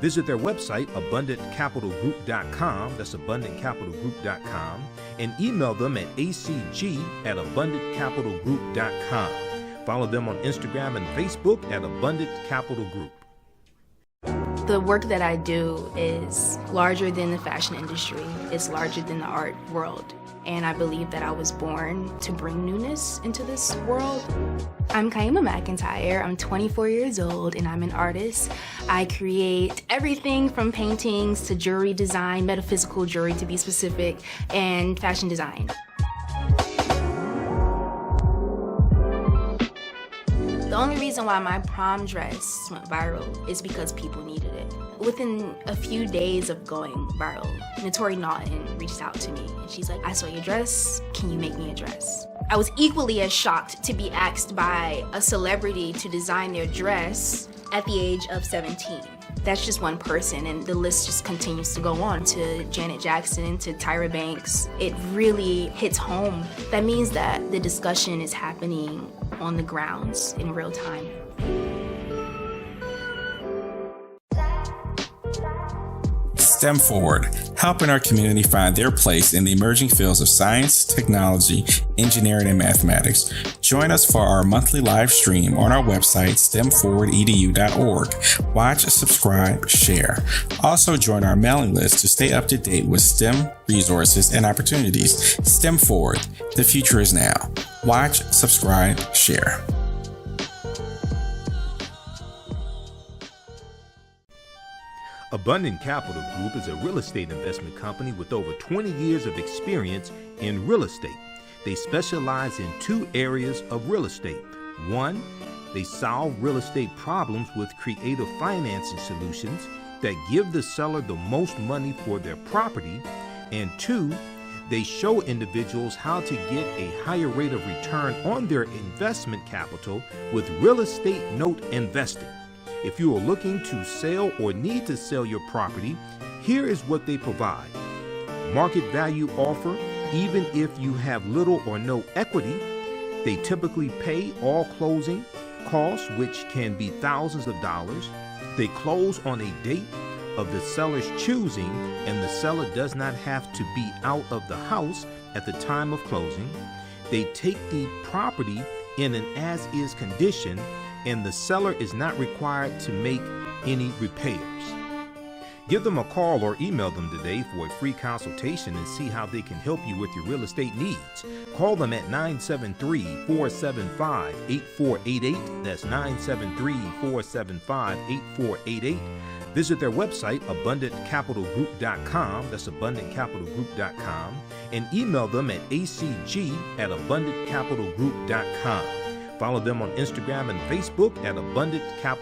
Visit their website, abundantcapitalgroup.com. That's abundantcapitalgroup.com. And email them at acg@abundantcapitalgroup.com. Follow them on Instagram and Facebook at Abundant Capital Group. The work that I do is larger than the fashion industry. It's larger than the art world. And I believe that I was born to bring newness into this world. I'm Kaima McIntyre. I'm 24 years old and I'm an artist. I create everything from paintings to jewelry design, metaphysical jewelry to be specific, and fashion design. The only reason why my prom dress went viral is because people needed it. Within a few days of going viral, Notori Naughton reached out to me and she's like, I saw your dress, can you make me a dress? I was equally as shocked to be asked by a celebrity to design their dress at the age of 17. That's just one person, and the list just continues to go on to Janet Jackson, to Tyra Banks. It really hits home. That means that the discussion is happening on the grounds in real time. STEM Forward, helping our community find their place in the emerging fields of science, technology, engineering, and mathematics. Join us for our monthly live stream on our website, stemforwardedu.org. Watch, subscribe, share. Also join our mailing list to stay up to date with STEM resources and opportunities. STEM Forward, the future is now. Watch, subscribe, share. Abundant Capital Group is a real estate investment company with over 20 years of experience in real estate. They specialize in two areas of real estate. One, they solve real estate problems with creative financing solutions that give the seller the most money for their property. And two, they show individuals how to get a higher rate of return on their investment capital with real estate note investing. If you are looking to sell or need to sell your property, here is what they provide. Market value offer, even if you have little or no equity. They typically pay all closing costs, which can be thousands of dollars. They close on a date of the seller's choosing, and the seller does not have to be out of the house at the time of closing. They take the property in an as-is condition, and the seller is not required to make any repairs. Give them a call or email them today for a free consultation and see how they can help you with your real estate needs. Call them at 973-475-8488. That's 973-475-8488. Visit their website, abundantcapitalgroup.com. That's abundantcapitalgroup.com. And email them at acg@abundantcapitalgroup.com. Follow them on Instagram and Facebook at Abundant Capital